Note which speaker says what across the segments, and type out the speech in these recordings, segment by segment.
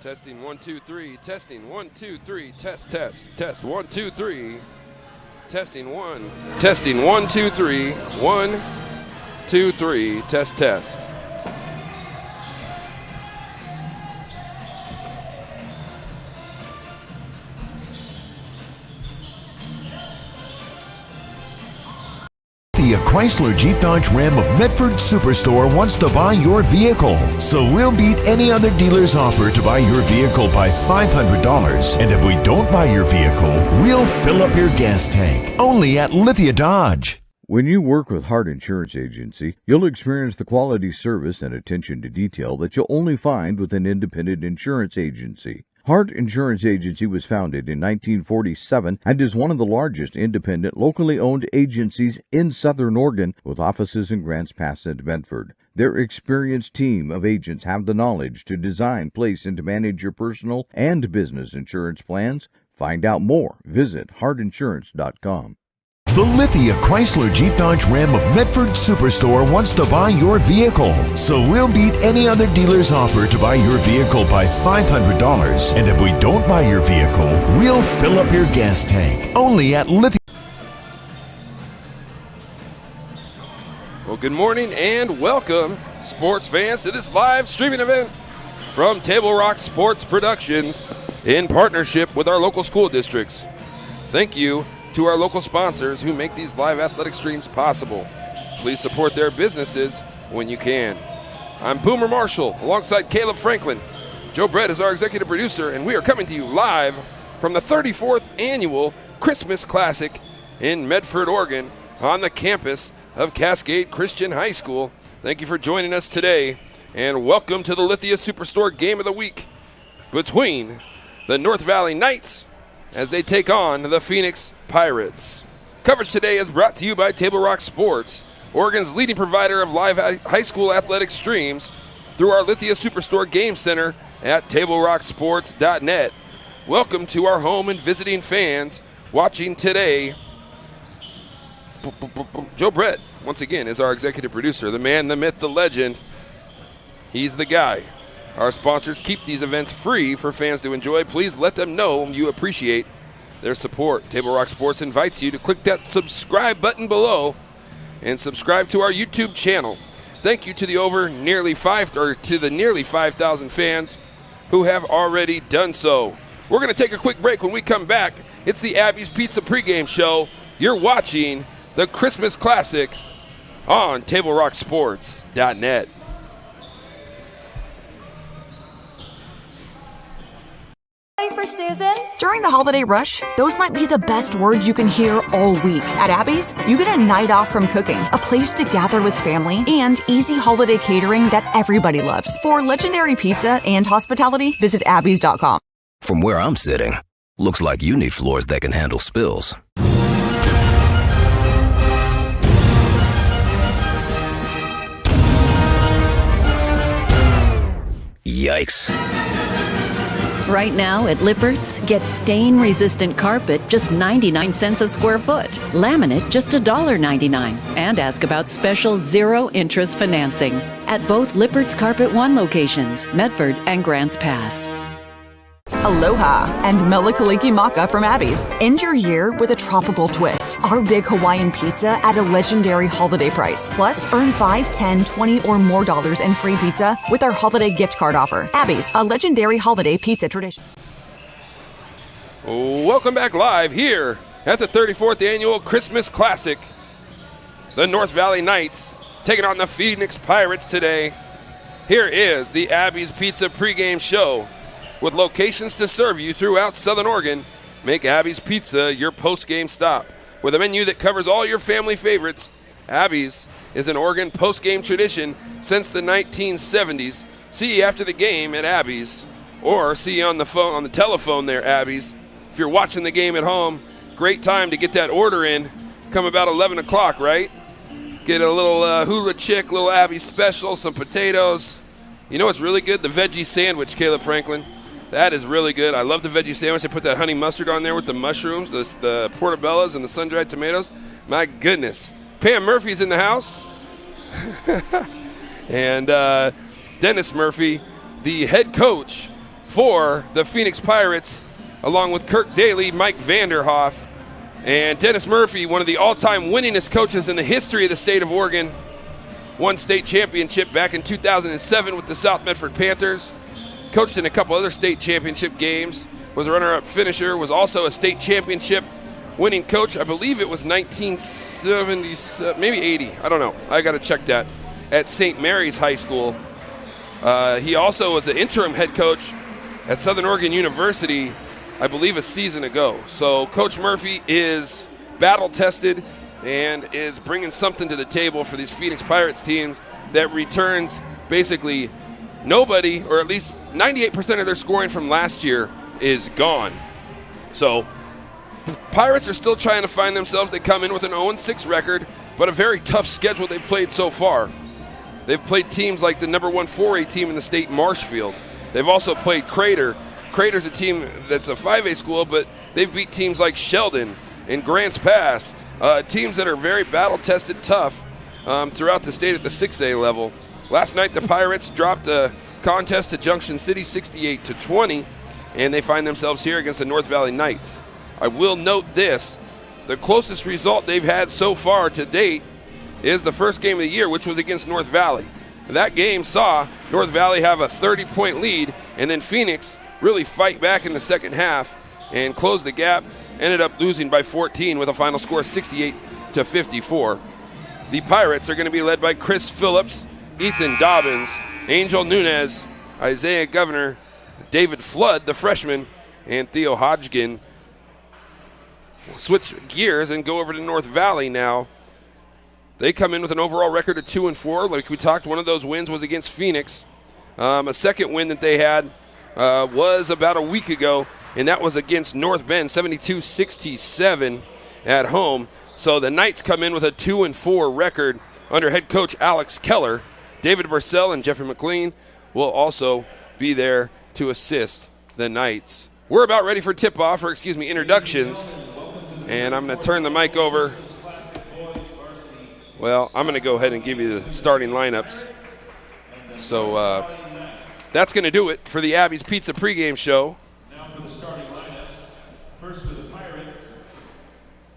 Speaker 1: Testing 1 2 3. Testing 1 2 3. Test 1 2 3. Testing 1. Testing 1 2 3. 1 2 3. Test.
Speaker 2: The Chrysler Jeep Dodge Ram of Medford Superstore wants to buy your vehicle. So we'll beat any other dealer's offer to buy your vehicle by $500. And if we don't buy your vehicle, we'll fill up your gas tank. Only at Lithia Dodge.
Speaker 3: When you work with Hart Insurance Agency, you'll experience the quality service and attention to detail that you'll only find with an independent insurance agency. Hart Insurance Agency was founded in 1947 and is one of the largest independent, locally owned agencies in Southern Oregon, with offices in Grants Pass and Medford. Their experienced team of agents have the knowledge to design, place, and to manage your personal and business insurance plans. Find out more. Visit hartinsurance.com.
Speaker 2: The Lithia Chrysler Jeep Dodge Ram of Medford Superstore wants to buy your vehicle. So we'll beat any other dealer's offer to buy your vehicle by $500. And if we don't buy your vehicle, we'll fill up your gas tank. Only at Lithia.
Speaker 1: Well, good morning and welcome, sports fans, to this live streaming event from Table Rock Sports Productions in partnership with our local school districts. Thank you to our local sponsors who make these live athletic streams possible. Please support their businesses when you can. I'm Boomer Marshall alongside Caleb Franklin. Joe Brett is our executive producer, and we are coming to you live from the 34th annual Christmas Classic in Medford, Oregon, on the campus of Cascade Christian High School. Thank you for joining us today, and welcome to the Lithia Superstore Game of the Week between the North Valley Knights as they take on the Phoenix Pirates. Coverage today is brought to you by Table Rock Sports, Oregon's leading provider of live high school athletic streams, through our Lithia Superstore Game Center at TableRockSports.net. Welcome to our home and visiting fans watching today. Joe Brett, once again, is our executive producer, the man, the myth, the legend. He's the guy. Our sponsors keep these events free for fans to enjoy. Please let them know you appreciate their support. Table Rock Sports invites you to click that subscribe button below and subscribe to our YouTube channel. Thank you to the nearly 5,000 fans who have already done so. We're going to take a quick break. When we come back, it's the Abby's Pizza pregame show. You're watching the Christmas Classic on TableRockSports.net.
Speaker 4: For Susan. During the holiday rush, those might be the best words you can hear all week. At Abby's, you get a night off from cooking, a place to gather with family, and easy holiday catering that everybody loves. For legendary pizza and hospitality, visit abbys.com.
Speaker 5: From where I'm sitting, looks like you need floors that can handle spills. Yikes.
Speaker 6: Right now at Lippert's, get stain-resistant carpet just 99 cents a square foot. Laminate just $1.99. And ask about special zero-interest financing at both Lippert's Carpet One locations, Medford and Grants Pass.
Speaker 4: Aloha and Melikaliki Maka from Abby's. End your year with a tropical twist. Our big Hawaiian pizza at a legendary holiday price. Plus, earn $5, $10, $20 or more in free pizza with our holiday gift card offer. Abby's, a legendary holiday pizza tradition.
Speaker 1: Welcome back live here at the 34th annual Christmas Classic. The North Valley Knights taking on the Phoenix Pirates today. Here is the Abby's Pizza pregame show. With locations to serve you throughout Southern Oregon, make Abby's Pizza your post-game stop. With a menu that covers all your family favorites, Abby's is an Oregon post-game tradition since the 1970s. See you after the game at Abby's, or see you on the telephone there, Abby's. If you're watching the game at home, great time to get that order in. Come about 11 o'clock, right? Get a little hula chick, little Abby special, some potatoes. You know what's really good? The veggie sandwich, Caleb Franklin. That is really good. I love the veggie sandwich. I put that honey mustard on there with the mushrooms, the portobellos, and the sun-dried tomatoes. My goodness. Pam Murphy's in the house. And Dennis Murphy, the head coach for the Phoenix Pirates, along with Kirk Daly, Mike Vanderhoff, and Dennis Murphy, one of the all-time winningest coaches in the history of the state of Oregon. Won state championship back in 2007 with the South Medford Panthers. Coached in a couple other state championship games. Was a runner-up finisher. Was also a state championship winning coach. I believe it was 1970, maybe 80. I don't know. I got to check that. At St. Mary's High School. He also was an interim head coach at Southern Oregon University, I believe a season ago. So Coach Murphy is battle-tested and is bringing something to the table for these Phoenix Pirates teams that returns basically nobody, or at least 98% of their scoring from last year is gone. So Pirates are still trying to find themselves. They come in with an 0-6 record, but a very tough schedule they've played so far. They've played teams like the number 1 4A team in the state, Marshfield. They've also played Crater. Crater's a team that's a 5A school, but they've beat teams like Sheldon and Grants Pass, teams that are very battle-tested, tough throughout the state at the 6A level. Last night, the Pirates dropped a contest to Junction City 68-20, and they find themselves here against the North Valley Knights. I will note this. The closest result they've had so far to date is the first game of the year, which was against North Valley. That game saw North Valley have a 30-point lead, and then Phoenix really fight back in the second half and close the gap. Ended up losing by 14 with a final score 68-54. The Pirates are going to be led by Chris Phillips, Ethan Dobbins, Angel Nunez, Isaiah Governor, David Flood, the freshman, and Theo Hodgkin. We'll switch gears and go over to North Valley now. They come in with an overall record of 2-4. Like we talked, one of those wins was against Phoenix. A second win that they had was about a week ago, and that was against North Bend, 72-67 at home. So the Knights come in with a 2-4 record under head coach Alex Keller. David Burcell and Jeffrey McLean will also be there to assist the Knights. We're about ready for tip-off, or introductions, and I'm going to turn the mic over. Well, I'm going to go ahead and give you the starting lineups. So that's going to do it for the Abby's Pizza pregame show.
Speaker 7: Now for the starting lineups. First for the Pirates,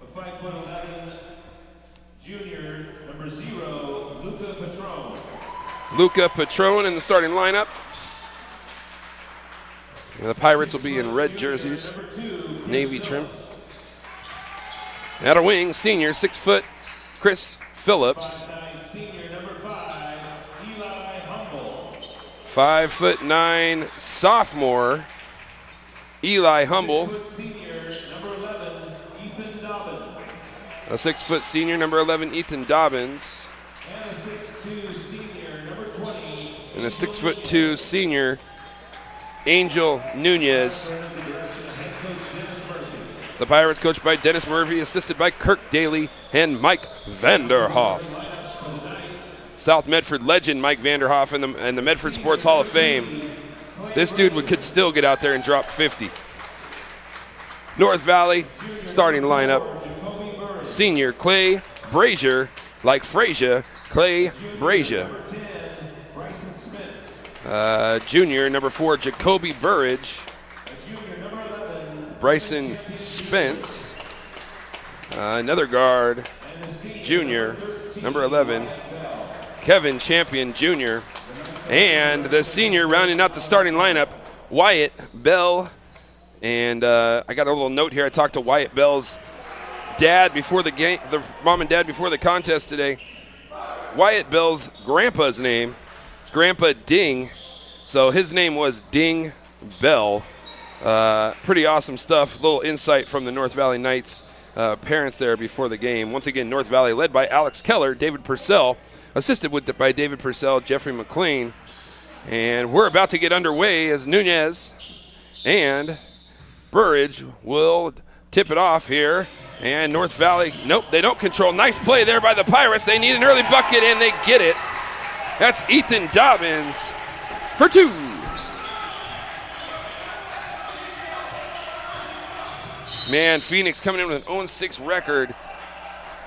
Speaker 7: a 5'11" junior, number 0, Luca Patron.
Speaker 1: Luca Patron in the starting lineup. And the Pirates will be in red jerseys, navy trim. At a wing, senior, 6 foot, Chris Phillips.
Speaker 7: 5'9" senior, number 5, Eli Humble.
Speaker 1: 5'9" sophomore, Eli Humble.
Speaker 7: 6 foot senior, number 11, Ethan Dobbins.
Speaker 1: A 6 foot senior, number 11, Ethan Dobbins.
Speaker 7: And a 6'2" senior, number 20.
Speaker 1: And a 6'2" senior, Angel Nunez. The Pirates coached by Dennis Murphy, assisted by Kirk Daly and Mike Vanderhoff. South Medford legend Mike Vanderhoff and the Medford Sports Hall of Fame. This dude could still get out there and drop 50. North Valley starting lineup. Senior Clay Brazier, like Frazier, Clay Brazier. Junior number 4, Jacoby Burridge. Bryson Spence. Another guard, junior, number 11, Kevin Champion Jr. And the senior rounding out the starting lineup, Wyatt Bell. And I got a little note here. I talked to Wyatt Bell's dad before the game, the mom and dad before the contest today. Wyatt Bell's grandpa's name, Grandpa Ding. So his name was Ding Bell. Pretty awesome stuff. A little insight from the North Valley Knights parents there before the game. Once again, North Valley led by Alex Keller, David Purcell, assisted by David Purcell, Jeffrey McLean. And we're about to get underway as Nunez and Burridge will tip it off here. And North Valley, nope, they don't control. Nice play there by the Pirates. They need an early bucket, and they get it. That's Ethan Dobbins for 2. Man, Phoenix coming in with an 0-6 record.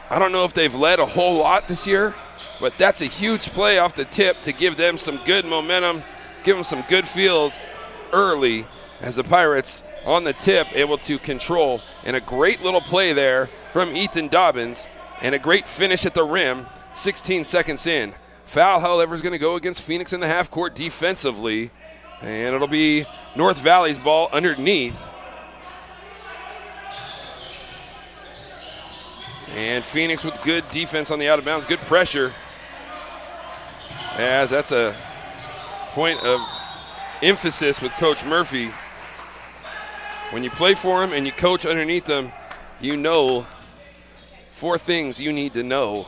Speaker 1: I don't know if they've led a whole lot this year, but that's a huge play off the tip to give them some good momentum, give them some good feels early as the Pirates on the tip able to control. And a great little play there from Ethan Dobbins and a great finish at the rim 16 seconds in. Foul, however, is going to go against Phoenix in the half court defensively. And it'll be North Valley's ball underneath. And Phoenix with good defense on the out of bounds, good pressure. As that's a point of emphasis with Coach Murphy. When you play for him and you coach underneath them, you know 4 things you need to know.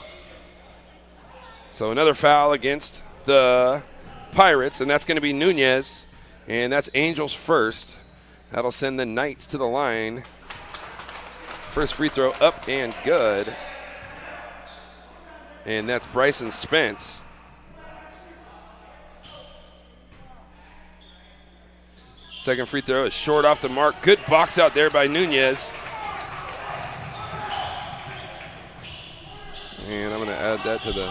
Speaker 1: So another foul against the Pirates, and that's going to be Nunez, and that's Angels first. That'll send the Knights to the line. First free throw up and good. And that's Bryson Spence. Second free throw is short off the mark. Good box out there by Nunez. And I'm going to add that to the...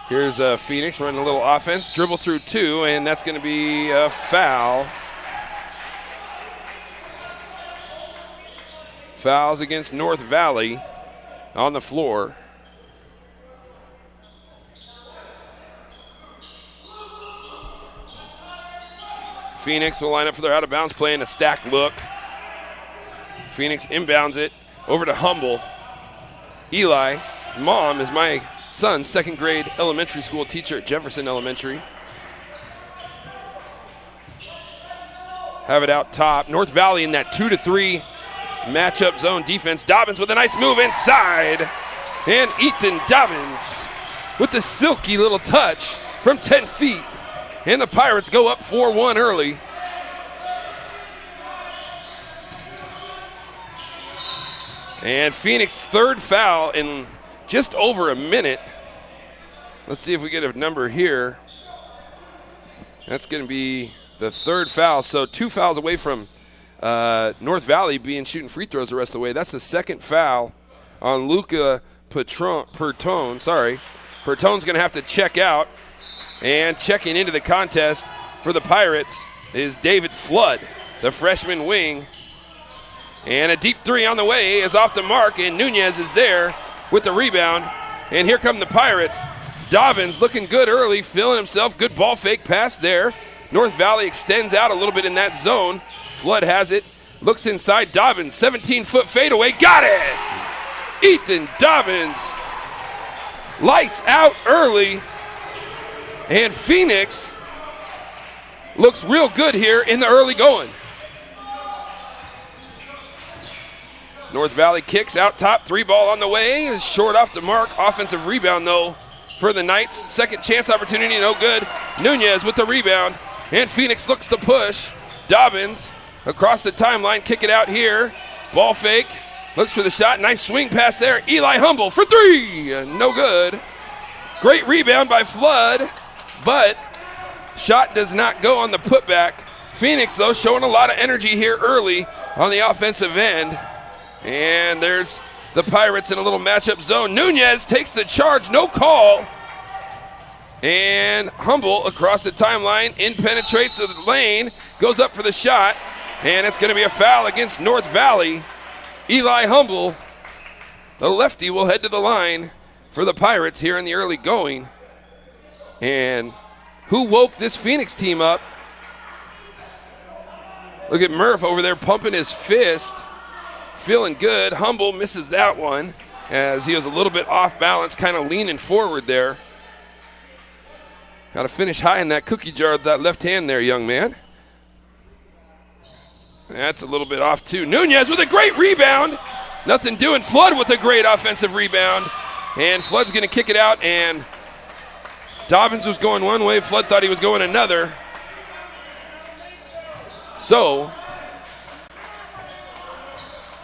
Speaker 1: Here's Phoenix running a little offense. Dribble through 2, and that's going to be a foul. Fouls against North Valley on the floor. Phoenix will line up for their out-of-bounds play in a stack look. Phoenix inbounds it over to Humble. Eli, mom is my son's second grade elementary school teacher at Jefferson Elementary. Have it out top. North Valley in that 2-3 matchup zone defense. Dobbins with a nice move inside. And Ethan Dobbins with the silky little touch from 10 feet. And the Pirates go up 4-1 early. And Phoenix third foul in just over a minute. Let's see if we get a number here. That's going to be the third foul. So 2 fouls away from North Valley being shooting free throws the rest of the way. That's the second foul on Luca Pertone. Pertone's going to have to check out. And checking into the contest for the Pirates is David Flood, the freshman wing. And a deep 3 on the way is off the mark, and Nunez is there with the rebound. And here come the Pirates. Dobbins looking good early, feeling himself. Good ball fake pass there. North Valley extends out a little bit in that zone. Flood has it, looks inside. Dobbins, 17-foot fadeaway, got it! Ethan Dobbins, lights out early. And Phoenix looks real good here in the early going. North Valley kicks out top, 3 ball on the way, is short off the mark. Offensive rebound though for the Knights. Second chance opportunity, no good. Nunez with the rebound, and Phoenix looks to push. Dobbins across the timeline, kick it out here. Ball fake, looks for the shot, nice swing pass there. Eli Humble for 3, no good. Great rebound by Flood. But shot does not go on the putback. Phoenix, though, showing a lot of energy here early on the offensive end. And there's the Pirates in a little matchup zone. Nunez takes the charge, no call. And Humble across the timeline, in penetrates the lane, goes up for the shot. And it's going to be a foul against North Valley. Eli Humble, the lefty, will head to the line for the Pirates here in the early going. And who woke this Phoenix team up? Look at Murph over there pumping his fist. Feeling good. Humble misses that one as he was a little bit off balance, kind of leaning forward there. Got to finish high in that cookie jar with that left hand there, young man. That's a little bit off too. Nunez with a great rebound. Nothing doing. Flood with a great offensive rebound. And Flood's going to kick it out, and Dobbins was going one way. Flood thought he was going another. So,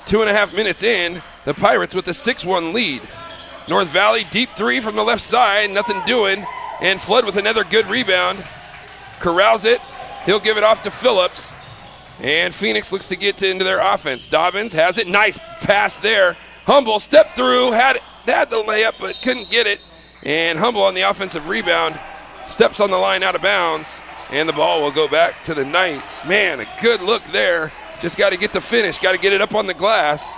Speaker 1: 2.5 minutes in, the Pirates with a 6-1 lead. North Valley, deep 3 from the left side, nothing doing. And Flood with another good rebound. Corrals it. He'll give it off to Phillips. And Phoenix looks to get into their offense. Dobbins has it. Nice pass there. Humble stepped through, had the layup, but couldn't get it. And Humble on the offensive rebound steps on the line out of bounds. And the ball will go back to the Knights. Man, a good look there. Just got to get the finish, got to get it up on the glass.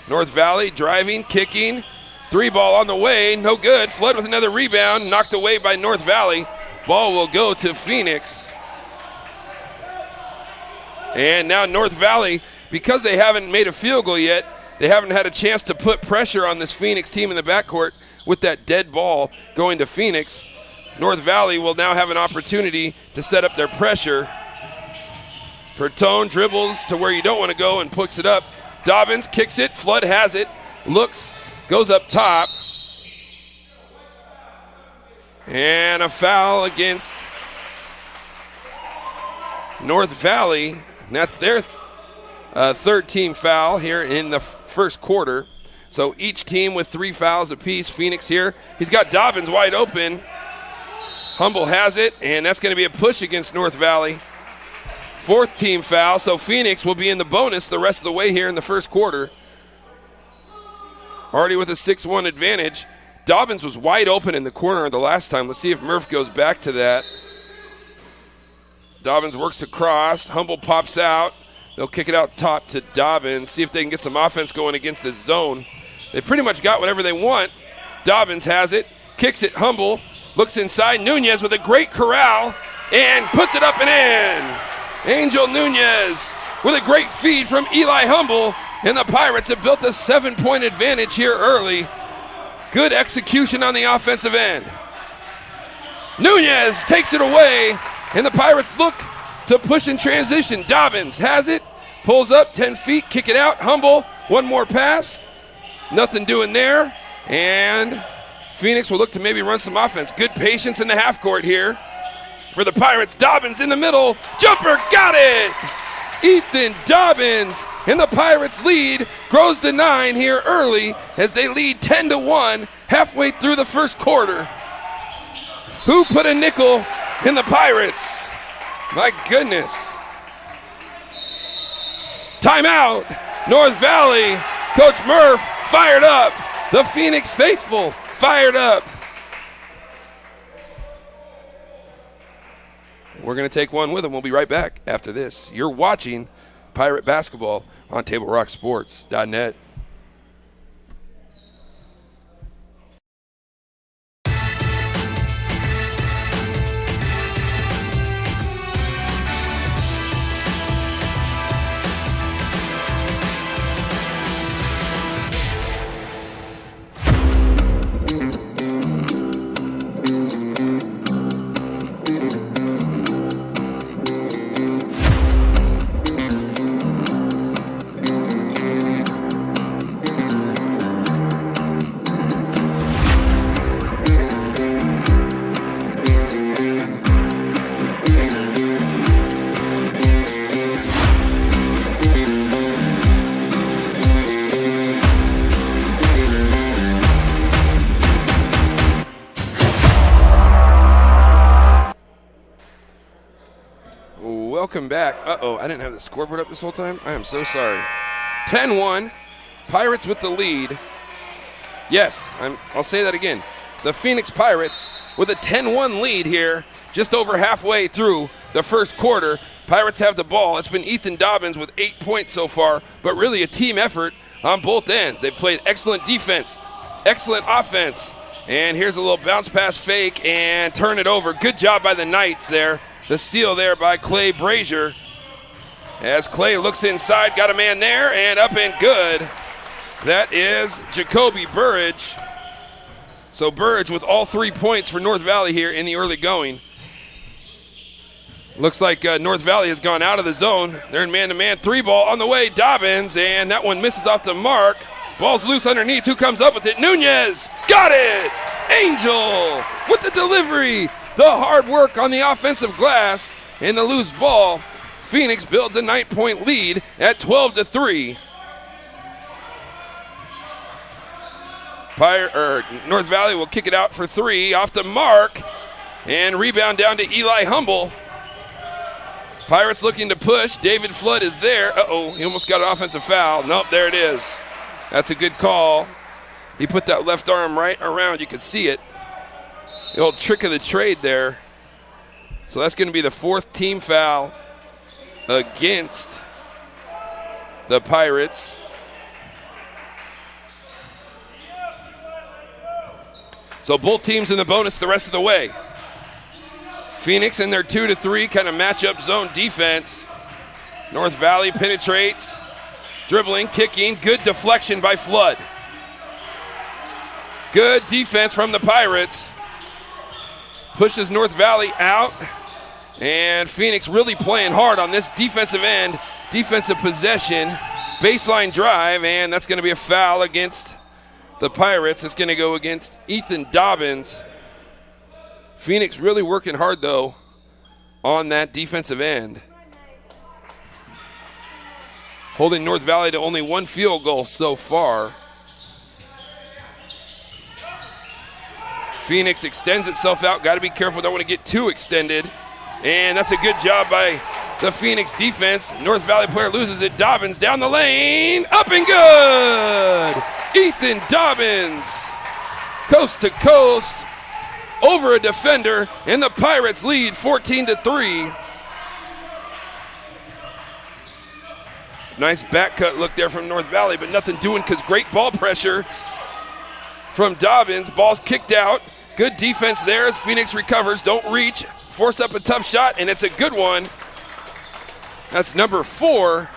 Speaker 1: North Valley driving, kicking. 3-ball on the way, no good. Flood with another rebound, knocked away by North Valley. Ball will go to Phoenix. And now North Valley, because they haven't made a field goal yet, they haven't had a chance to put pressure on this Phoenix team in the backcourt with that dead ball going to Phoenix. North Valley will now have an opportunity to set up their pressure. Pertone dribbles to where you don't want to go and puts it up. Dobbins kicks it, Flood has it, looks, goes up top. And a foul against North Valley. And that's their third team foul here in the first quarter. So each team with 3 fouls apiece. Phoenix here, he's got Dobbins wide open. Humble has it, and that's going to be a push against North Valley. 4th team foul, so Phoenix will be in the bonus the rest of the way here in the first quarter. Already with a 6-1 advantage. Dobbins was wide open in the corner the last time. Let's see if Murph goes back to that. Dobbins works across. Humble pops out. They'll kick it out top to Dobbins. See if they can get some offense going against this zone. They pretty much got whatever they want. Dobbins has it. Kicks it. Humble looks inside. Nunez with a great corral and puts it up and in. Angel Nunez with a great feed from Eli Humble. And the Pirates have built a 7-point advantage here early. Good execution on the offensive end. Nunez takes it away, and the Pirates look to push in transition. Dobbins has it, pulls up 10 feet, kick it out. Humble, one more pass. Nothing doing there. And Phoenix will look to maybe run some offense. Good patience in the half court here for the Pirates. Dobbins in the middle. Jumper, got it! Ethan Dobbins, and the Pirates lead grows to 9 here early as they lead 10-1 halfway through the first quarter. Who put a nickel in the Pirates? My goodness. Timeout. North Valley. Coach Murph fired up. The Phoenix faithful fired up. We're going to take one with them. We'll be right back after this. You're watching Pirate Basketball on TableRockSports.net. Welcome back. Uh-oh, I didn't have the scoreboard up this whole time. I am so sorry. 10-1, Pirates with the lead. Yes, I'll say that again. The Phoenix Pirates with a 10-1 lead here, just over halfway through the first quarter. Pirates have the ball. It's been Ethan Dobbins with 8 points so far, but really a team effort on both ends. They've played excellent defense, excellent offense. And here's a little bounce pass fake and turn it over. Good job by the Knights there. The steal there by Clay Brazier. As Clay looks inside, got a man there, and up and good. That is Jacoby Burridge. So Burridge with all 3 points for North Valley here in the early going. Looks like North Valley has gone out of the zone. They're in man-to-man. 3-ball on the way. Dobbins, and that one misses off the mark. Ball's loose underneath. Who comes up with it? Nunez. Got it! Angel with the delivery. The hard work on the offensive glass and the loose ball. Phoenix builds a 9-point lead at 12-3. North Valley will kick it out for 3 off the mark and rebound down to Eli Humble. Pirates looking to push. David Flood is there. Uh-oh, he almost got an offensive foul. Nope, there it is. That's a good call. He put that left arm right around. You could see it. The old trick of the trade there. So that's going to be the 4th team foul against the Pirates. So both teams in the bonus the rest of the way. Phoenix in their 2-3 kind of matchup zone defense. North Valley penetrates, dribbling, kicking, good deflection by Flood. Good defense from the Pirates. Pushes North Valley out, and Phoenix really playing hard on this defensive end, defensive possession, baseline drive, and that's going to be a foul against the Pirates. It's going to go against Ethan Dobbins. Phoenix really working hard, though, on that defensive end. Holding North Valley to only 1 field goal so far. Phoenix extends itself out. Got to be careful. Don't want to get too extended. And that's a good job by the Phoenix defense. North Valley player loses it. Dobbins down the lane. Up and good. Ethan Dobbins. Coast to coast. Over a defender. And the Pirates lead 14-3. Nice back cut look there from North Valley, but nothing doing because great ball pressure from Dobbins. Ball's kicked out. Good defense there as Phoenix recovers. Don't reach. Force up a tough shot, and it's a good one. That's number 4,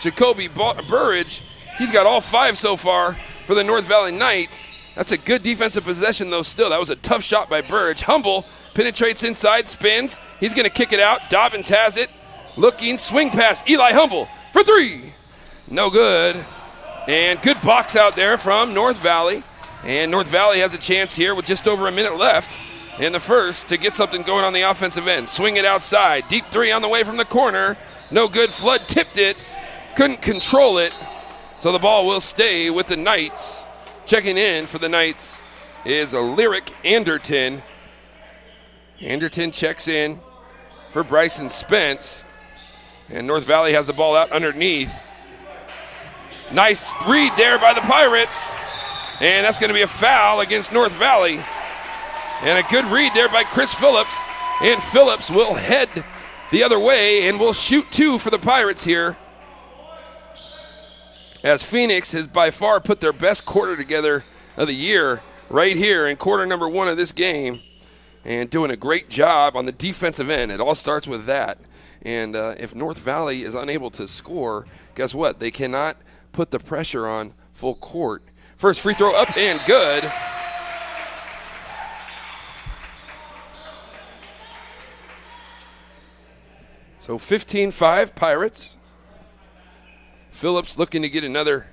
Speaker 1: Jacoby Burridge. He's got all 5 so far for the North Valley Knights. That's a good defensive possession, though, still. That was a tough shot by Burridge. Humble penetrates inside, spins. He's going to kick it out. Dobbins has it. Looking, swing pass. Eli Humble for 3. No good. And good box out there from North Valley. And North Valley has a chance here with just over a minute left in the first to get something going on the offensive end. Swing it outside. Deep 3 on the way from the corner. No good. Flood tipped it. Couldn't control it. So the ball will stay with the Knights. Checking in for the Knights is Lyric Anderton. Anderton checks in for Bryson Spence. And North Valley has the ball out underneath. Nice read there by the Pirates. And that's going to be a foul against North Valley. And a good read there by Chris Phillips. And Phillips will head the other way and will shoot 2 for the Pirates here. As Phoenix has by far put their best quarter together of the year right here in quarter number 1 of this game. And doing a great job on the defensive end. It all starts with that. And if North Valley is unable to score, guess what? They cannot put the pressure on full court. First free throw up and good. So 15-5 Pirates. Phillips looking to get another.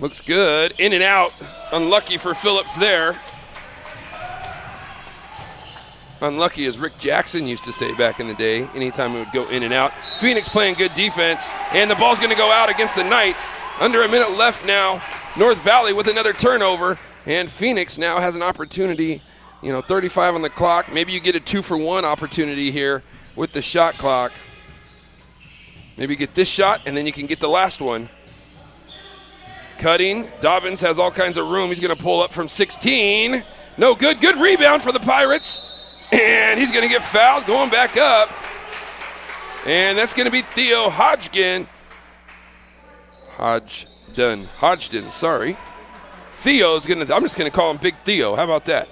Speaker 1: Looks good. In and out. Unlucky for Phillips there. Unlucky, as Rick Jackson used to say back in the day, anytime it would go in and out. Phoenix playing good defense, and the ball's going to go out against the Knights. Under a minute left now. North Valley with another turnover, and Phoenix now has an opportunity, 35 on the clock. Maybe you get a 2-for-1 opportunity here with the shot clock. Maybe get this shot, and then you can get the last one. Cutting. Dobbins has all kinds of room. He's going to pull up from 16. No good. Good rebound for the Pirates. And he's going to get fouled going back up. And that's going to be Theo Hodgden. Hodgden, sorry. Theo's going to, I'm just going to call him Big Theo. How about that?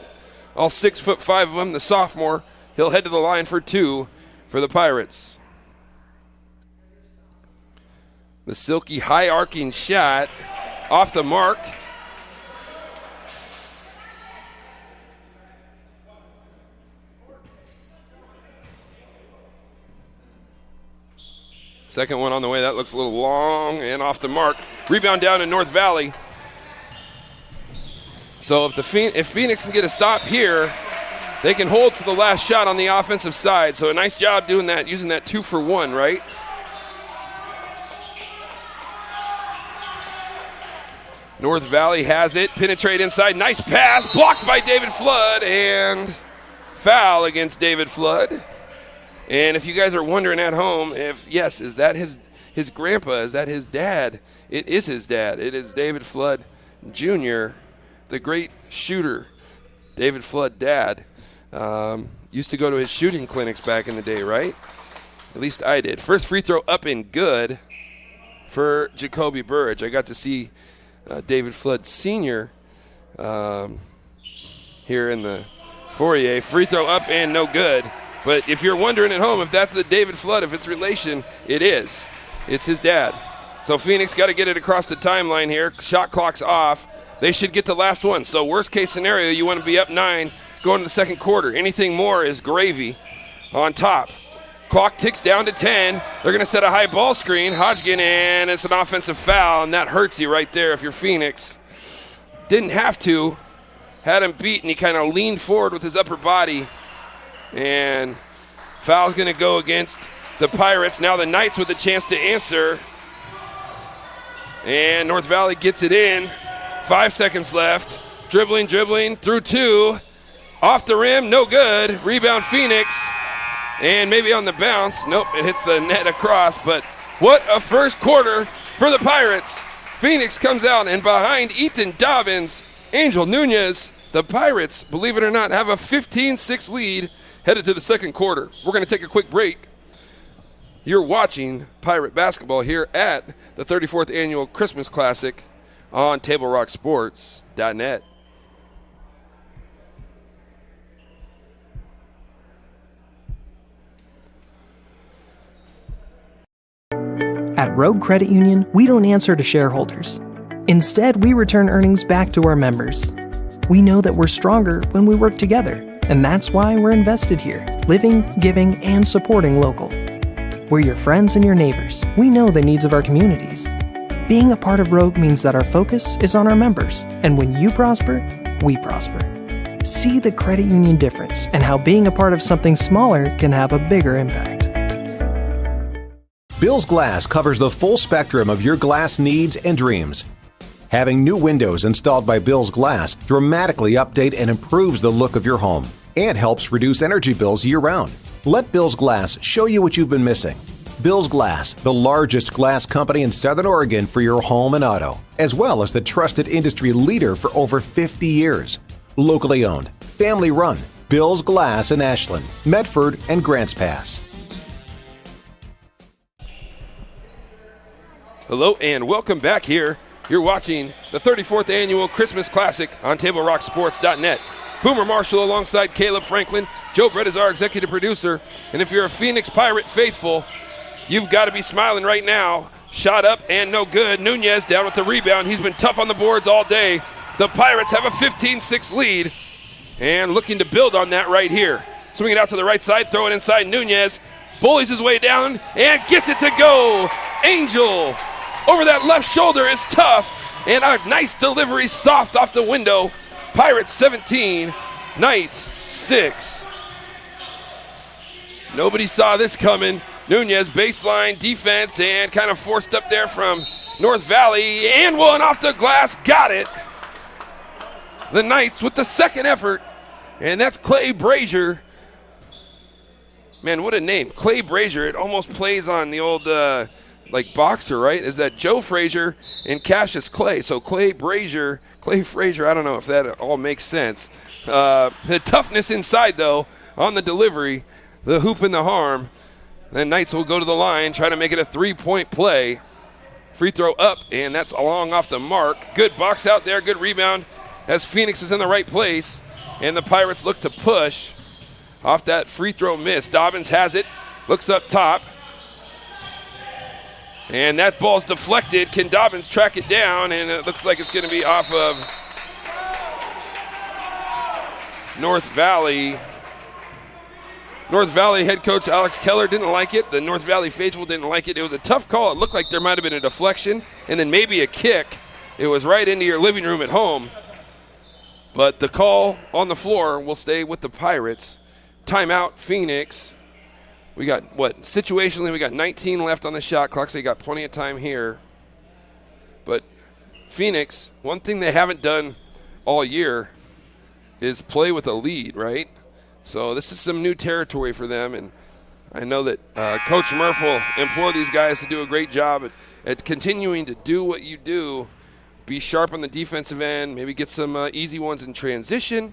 Speaker 1: All 6'5" of him, the sophomore. He'll head to the line for 2 for the Pirates. The silky high arcing shot off the mark. Second one on the way. That looks a little long and off the mark. Rebound down in North Valley. So if Phoenix can get a stop here, they can hold for the last shot on the offensive side. So a nice job doing that, using that 2-for-1, right? North Valley has it. Penetrate inside. Nice pass. Blocked by David Flood. And foul against David Flood. And if you guys are wondering at home, is that his grandpa? Is that his dad? It is his dad. It is David Flood Jr., the great shooter. David Flood, dad. Used to go to his shooting clinics back in the day, right? At least I did. First free throw up and good for Jacoby Burridge. I got to see David Flood Sr. Here in the foyer. Free throw up and no good. But if you're wondering at home if that's the David Flood, if it's relation, it is. It's his dad. So Phoenix got to get it across the timeline here. Shot clock's off. They should get the last one. So worst case scenario, you want to be up 9 going to the second quarter. Anything more is gravy on top. Clock ticks down to 10. They're going to set a high ball screen. Hodgkin, and it's an offensive foul, and that hurts you right there if you're Phoenix. Didn't have to. Had him beat, and he kind of leaned forward with his upper body. And foul's going to go against the Pirates. Now the Knights with a chance to answer. And North Valley gets it in. 5 seconds left. Dribbling, through 2. Off the rim, no good. Rebound Phoenix. And maybe on the bounce. Nope, it hits the net across. But what a first quarter for the Pirates. Phoenix comes out, and behind Ethan Dobbins, Angel Nunez, the Pirates, believe it or not, have a 15-6 lead headed to the second quarter. We're going to take a quick break. You're watching Pirate basketball here at the 34th Annual Christmas Classic on TableRockSports.net.
Speaker 8: At Rogue Credit Union, we don't answer to shareholders. Instead, we return earnings back to our members. We know that we're stronger when we work together, and that's why we're invested here, living, giving, and supporting local. We're your friends and your neighbors. We know the needs of our communities. Being a part of Rogue means that our focus is on our members, and when you prosper, we prosper. See the credit union difference and how being a part of something smaller can have a bigger impact.
Speaker 9: Bill's Glass covers the full spectrum of your glass needs and dreams. Having new windows installed by Bill's Glass dramatically update and improves the look of your home and helps reduce energy bills year-round. Let Bill's Glass show you what you've been missing. Bill's Glass, the largest glass company in Southern Oregon for your home and auto, as well as the trusted industry leader for over 50 years. Locally owned, family run, Bill's Glass in Ashland, Medford, and Grants Pass.
Speaker 1: Hello and welcome back here. You're watching the 34th Annual Christmas Classic on TableRockSports.net. Boomer Marshall alongside Caleb Franklin. Joe Brett is our executive producer. And if you're a Phoenix Pirate faithful, you've got to be smiling right now. Shot up and no good. Nunez down with the rebound. He's been tough on the boards all day. The Pirates have a 15-6 lead and looking to build on that right here. Swing it out to the right side, throw it inside. Nunez bullies his way down and gets it to go. Angel over that left shoulder is tough, and a nice delivery, soft off the window. Pirates 17, Knights 6. Nobody saw this coming. Nunez baseline defense and kind of forced up there from North Valley, and one off the glass, got it. The Knights with the second effort, and that's Clay Brazier. Man, what a name, Clay Brazier. It almost plays on the old boxer, right? Is that Joe Frazier and Cassius Clay? So Clay Frazier, I don't know if that all makes sense. The toughness inside, though, on the delivery, the hoop and the harm. Then Knights will go to the line, try to make it a three-point play. Free throw up, and that's along off the mark. Good box out there, good rebound as Phoenix is in the right place. And the Pirates look to push off that free throw miss. Dobbins has it, looks up top. And that ball's deflected. Can Dobbins track it down? And it looks like it's going to be off of North Valley. North Valley head coach Alex Keller didn't like it. The North Valley faithful didn't like it. It was a tough call. It looked like there might have been a deflection and then maybe a kick. It was right into your living room at home. But the call on the floor will stay with the Pirates. Timeout, Phoenix. We got, situationally, we got 19 left on the shot clock, so you got plenty of time here. But Phoenix, one thing they haven't done all year is play with a lead, right? So this is some new territory for them, and I know that Coach Murph will implore these guys to do a great job at continuing to do what you do. Be sharp on the defensive end, maybe get some easy ones in transition.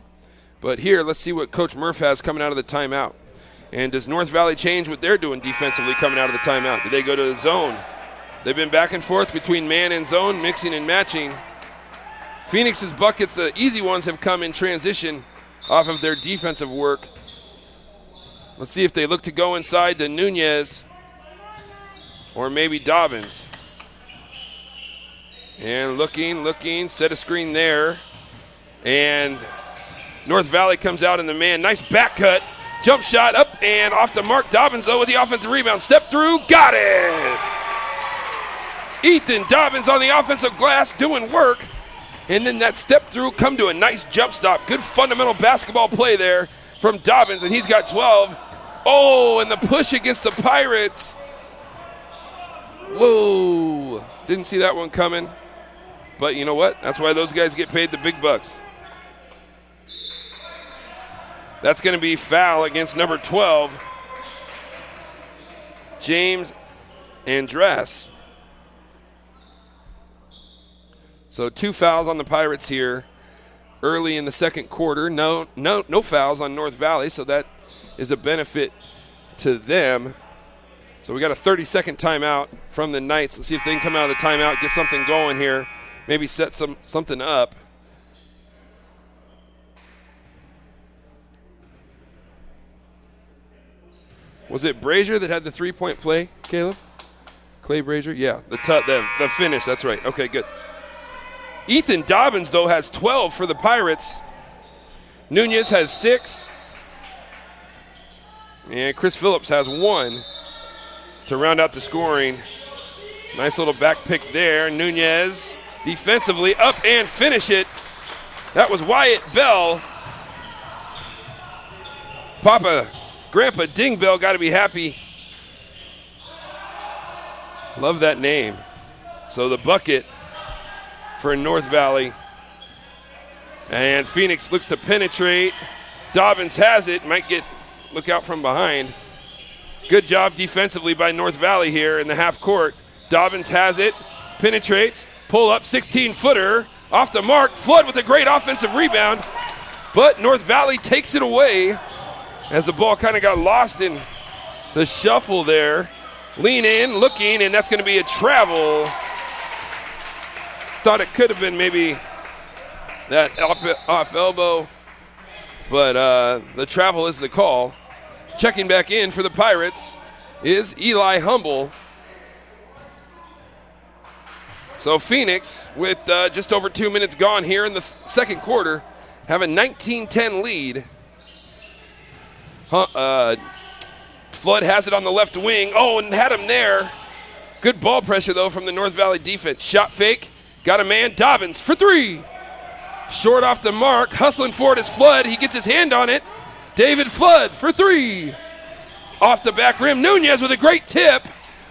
Speaker 1: But here, let's see what Coach Murph has coming out of the timeout. And does North Valley change what they're doing defensively coming out of the timeout? Do they go to the zone? They've been back and forth between man and zone, mixing and matching. Phoenix's buckets, the easy ones, have come in transition off of their defensive work. Let's see if they look to go inside to Nunez or maybe Dobbins. And looking, set a screen there. And North Valley comes out in the man. Nice back cut. Jump shot up and off the mark. Dobbins, though, with the offensive rebound. Step through, got it! Ethan Dobbins on the offensive glass doing work. And then that step through come to a nice jump stop. Good fundamental basketball play there from Dobbins, and he's got 12. Oh, and the push against the Pirates. Whoa, didn't see that one coming. But you know what? That's why those guys get paid the big bucks. That's going to be foul against number 12, James Andress. So 2 fouls on the Pirates here early in the second quarter. No fouls on North Valley, so that is a benefit to them. So we got a 30-second timeout from the Knights. Let's see if they can come out of the timeout, get something going here, maybe set something up. Was it Brazier that had the three-point play, Caleb? Clay Brazier? Yeah, the finish, that's right. Okay, good. Ethan Dobbins, though, has 12 for the Pirates. Nunez has 6. And Chris Phillips has 1 to round out the scoring. Nice little back pick there. Nunez defensively up and finish it. That was Wyatt Bell. Grandpa Ding Bell got to be happy. Love that name. So the bucket for North Valley. And Phoenix looks to penetrate. Dobbins has it. Look out from behind. Good job defensively by North Valley here in the half court. Dobbins has it. Penetrates. Pull up 16-footer. Off the mark. Flood with a great offensive rebound. But North Valley takes it away as the ball kind of got lost in the shuffle there. Lean in, looking, and that's going to be a travel. Thought it could have been maybe that off elbow, but the travel is the call. Checking back in for the Pirates is Eli Humble. So Phoenix, with just over 2 minutes gone here in the second quarter, have a 19-10 lead. Flood has it on the left wing. Oh, and had him there. Good ball pressure, though, from the North Valley defense. Shot fake. Got a man. Dobbins for 3. Short off the mark. Hustling for it is Flood. He gets his hand on it. David Flood for 3. Off the back rim. Nunez with a great tip.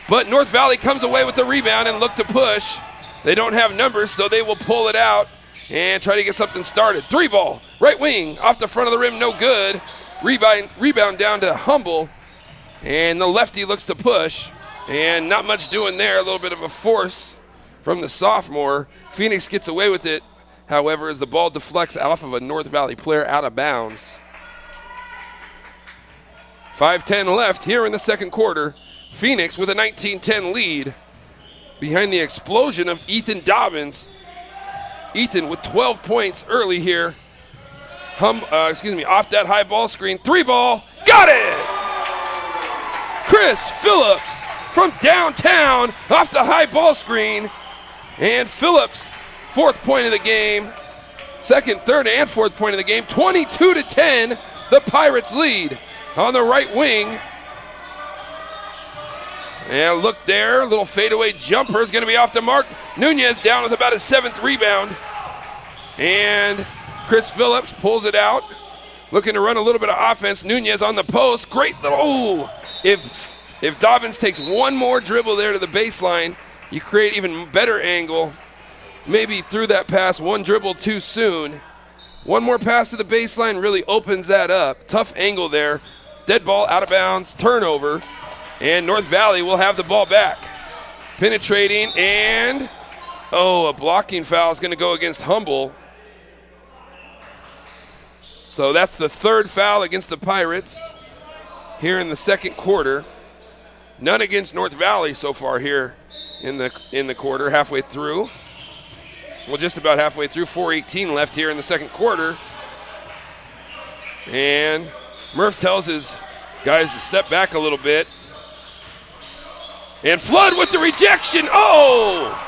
Speaker 1: But North Valley comes away with the rebound and look to push. They don't have numbers, so they will pull it out and try to get something started. 3 ball. Right wing. Off the front of the rim. No good. Rebound down to Humble. And the lefty looks to push. And not much doing there. A little bit of a force from the sophomore. Phoenix gets away with it, however, as the ball deflects off of a North Valley player out of bounds. 5:10 left here in the second quarter. Phoenix with a 19-10 lead behind the explosion of Ethan Dobbins. Ethan with 12 points early here. Off that high ball screen. 3 ball. Got it! Chris Phillips from downtown off the high ball screen. And Phillips, 4th point of the game. 2nd, 3rd, and 4th point of the game. 22-10, the Pirates lead on the right wing. And look there, a little fadeaway jumper is going to be off the mark. Nunez down with about his 7th rebound. And Chris Phillips pulls it out, looking to run a little bit of offense. Nunez on the post. Great little, if Dobbins takes one more dribble there to the baseline, you create even better angle. Maybe threw that pass one dribble too soon. One more pass to the baseline really opens that up. Tough angle there. Dead ball out of bounds, turnover, and North Valley will have the ball back. Penetrating, and a blocking foul is going to go against Humble. So that's the third foul against the Pirates here in the second quarter. None against North Valley so far here in the quarter, halfway through. Well, just about halfway through. 4:18 left here in the second quarter. And Murph tells his guys to step back a little bit. And Flood with the rejection. Oh!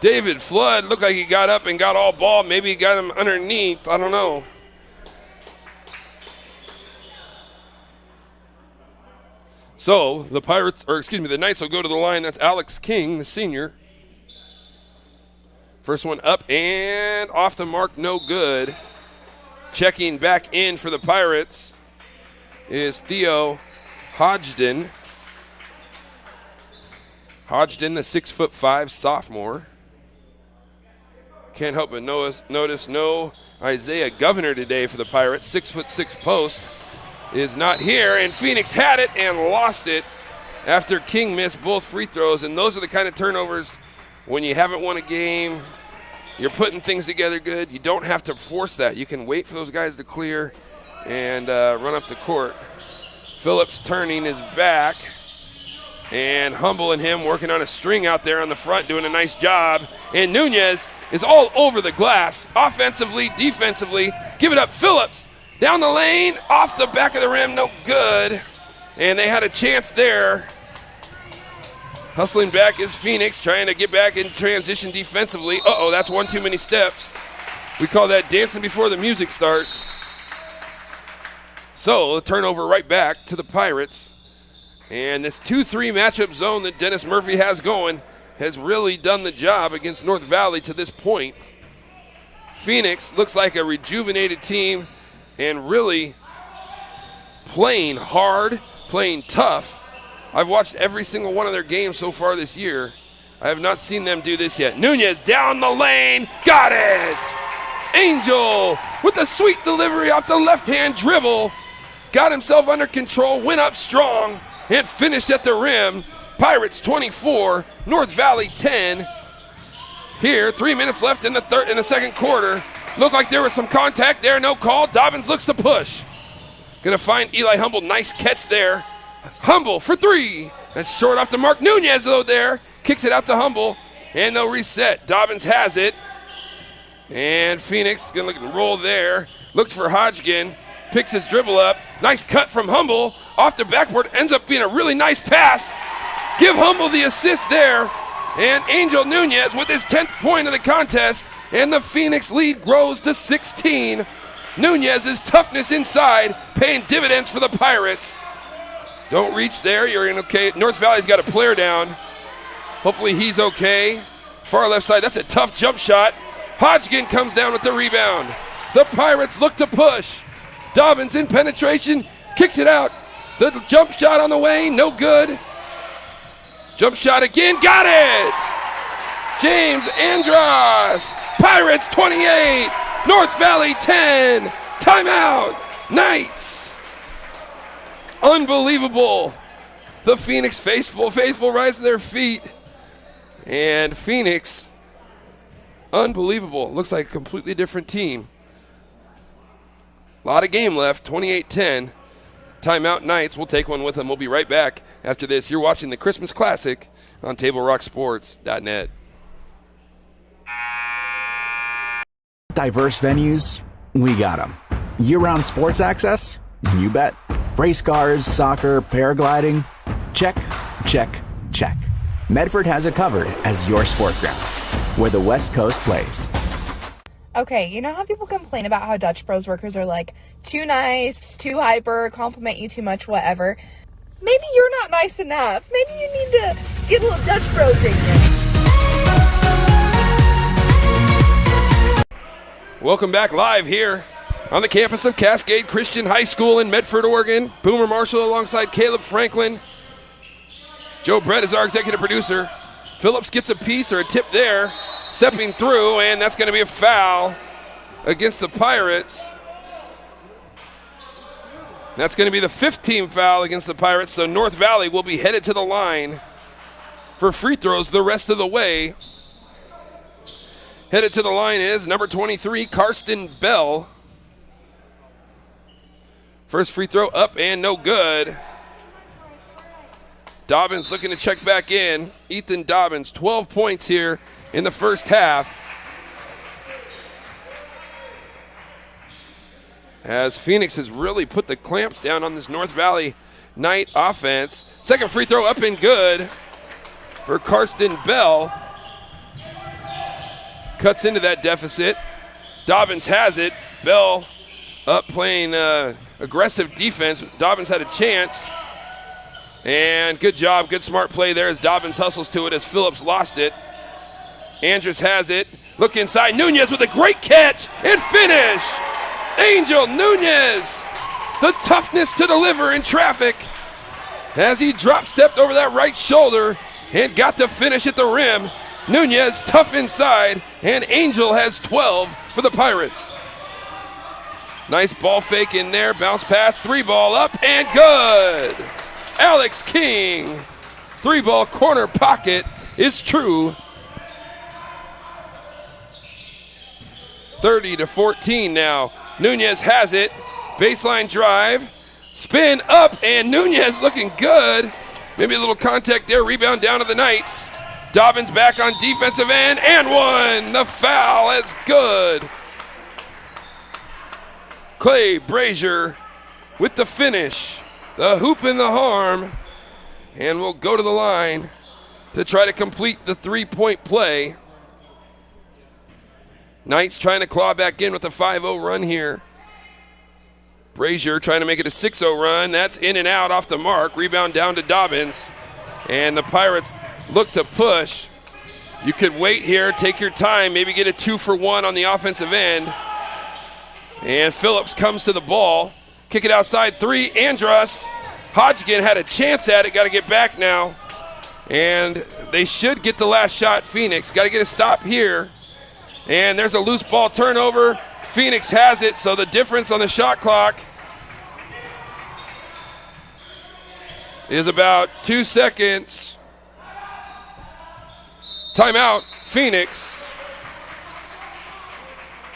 Speaker 1: David Flood looked like he got up and got all ball. Maybe he got him underneath. I don't know. So the Knights will go to the line. That's Alex King, the senior. First one up and off the mark, no good. Checking back in for the Pirates is Theo Hodgden. Hodgden, the 6'5" sophomore. Can't help but notice no Isaiah Governor today for the Pirates. 6'6" post is not here, and Phoenix had it and lost it after King missed both free throws. And those are the kind of turnovers when you haven't won a game, you're putting things together good. You don't have to force that. You can wait for those guys to clear and run up the court. Phillips turning his back, and Humble and him working on a string out there on the front, doing a nice job. And Nunez is all over the glass, offensively, defensively. Give it up, Phillips. Down the lane, off the back of the rim, no good. And they had a chance there. Hustling back is Phoenix, trying to get back in transition defensively. That's one too many steps. We call that dancing before the music starts. So, a turnover right back to the Pirates. And this 2-3 matchup zone that Dennis Murphy has going has really done the job against North Valley to this point. Phoenix looks like a rejuvenated team and really playing hard, playing tough. I've watched every single one of their games so far this year. I have not seen them do this yet. Nunez down the lane, got it! Angel with a sweet delivery off the left-hand dribble. Got himself under control, went up strong, and finished at the rim. Pirates 24, North Valley 10. Here, 3 minutes left in the second quarter. Looked like there was some contact there, no call. Dobbins looks to push. Gonna find Eli Humble, nice catch there. Humble for three. That's short off the mark. Nunez though there, kicks it out to Humble, and they'll reset. Dobbins has it. And Phoenix gonna look and roll there. Looks for Hodgkin, picks his dribble up. Nice cut from Humble, off the backboard, ends up being a really nice pass. Give Humble the assist there. And Angel Nunez with his 10th point of the contest. And the Phoenix lead grows to 16. Nunez's toughness inside, paying dividends for the Pirates. Don't reach there, you're in okay. North Valley's got a player down. Hopefully he's okay. Far left side, that's a tough jump shot. Hodgkin comes down with the rebound. The Pirates look to push. Dobbins in penetration, kicks it out. The jump shot on the way, no good. Jump shot again, got it! James Andros, Pirates 28, North Valley 10, timeout, Knights. Unbelievable. The Phoenix faithful rise to their feet. And Phoenix, unbelievable. Looks like a completely different team. A lot of game left, 28-10. Timeout Knights. We'll take one with them. We'll be right back after this. You're watching the Christmas Classic on TableRockSports.net.
Speaker 10: Diverse venues, we got them. Year-round sports access? You bet. Race cars, soccer, paragliding? Check, check, check. Medford has it covered as your sport ground, where the West Coast plays.
Speaker 11: Okay, you know how people complain about how Dutch Bros workers are like too nice, too hyper, compliment you too much, whatever? Maybe you're not nice enough. Maybe you need to get a little Dutch Bros in you.
Speaker 1: Welcome back live here on the campus of Cascade Christian High School in Medford, Oregon. Boomer Marshall alongside Caleb Franklin. Joe Brett is our executive producer. Phillips gets a piece or a tip there, stepping through, and that's going to be a foul against the Pirates. That's going to be the 15th foul against the Pirates, so North Valley will be headed to the line for free throws the rest of the way. Headed to the line is number 23, Karsten Bell. First free throw up and no good. Dobbins looking to check back in. Ethan Dobbins, 12 points here in the first half. As Phoenix has really put the clamps down on this North Valley Knight offense. Second free throw up and good for Karsten Bell. Cuts into that deficit. Dobbins has it. Bell up playing aggressive defense. Dobbins had a chance. And good job, good smart play there as Dobbins hustles to it as Phillips lost it. Andrus has it. Look inside. Nunez with a great catch and finish. Angel Nunez, the toughness to deliver in traffic as he drop-stepped over that right shoulder and got to finish at the rim. Nunez tough inside, and Angel has 12 for the Pirates. Nice ball fake in there, bounce pass, three ball up and good. Alex King, three ball corner pocket is true. 30-14 now. Nunez has it. Baseline drive. Spin up, and Nunez looking good. Maybe a little contact there. Rebound down to the Knights. Dobbins back on defensive end, and one. The foul is good. Clay Brazier with the finish. The hoop in the arm. And we'll go to the line to try to complete the three-point play. Knights trying to claw back in with a 5-0 run here. Brazier trying to make it a 6-0 run. That's in and out off the mark. Rebound down to Dobbins. And the Pirates look to push. You could wait here, take your time, maybe get a 2-for-1 on the offensive end. And Phillips comes to the ball. Kick it outside, three, Andrus. Hodgkin had a chance at it, got to get back now. And they should get the last shot, Phoenix. Got to get a stop here. And there's a loose ball turnover. Phoenix has it, so the difference on the shot clock is about 2 seconds. Timeout, Phoenix.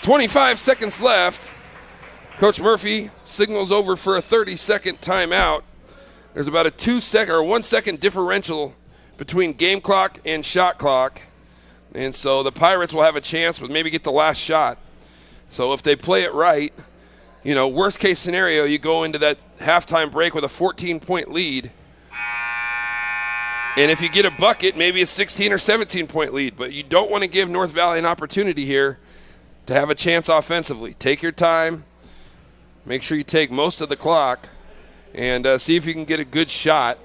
Speaker 1: 25 seconds left. Coach Murphy signals over for a 30-second timeout. There's about a 1 second differential between game clock and shot clock. And so the Pirates will have a chance, but maybe get the last shot. So if they play it right, worst case scenario, you go into that halftime break with a 14-point lead. And if you get a bucket, maybe a 16 or 17-point lead. But you don't want to give North Valley an opportunity here to have a chance offensively. Take your time. Make sure you take most of the clock and see if you can get a good shot.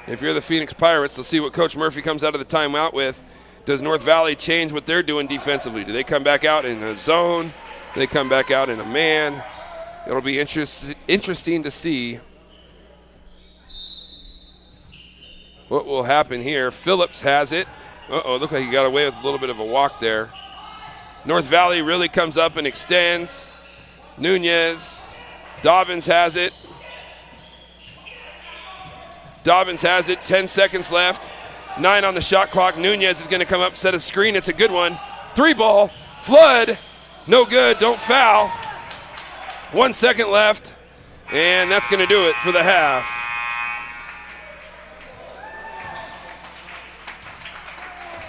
Speaker 1: If you're the Phoenix Pirates, let's see what Coach Murphy comes out of the timeout with. Does North Valley change what they're doing defensively? Do they come back out in a zone? Do they come back out in a man? It'll be interesting to see what will happen here. Phillips has it. Looked like he got away with a little bit of a walk there. North Valley really comes up and extends. Nunez. Dobbins has it. Dobbins has it. 10 seconds left. 9 on the shot clock. Nunez is going to come up, set a screen. It's a good one. 3 ball. Flood. No good. Don't foul. 1 second left. And that's going to do it for the half.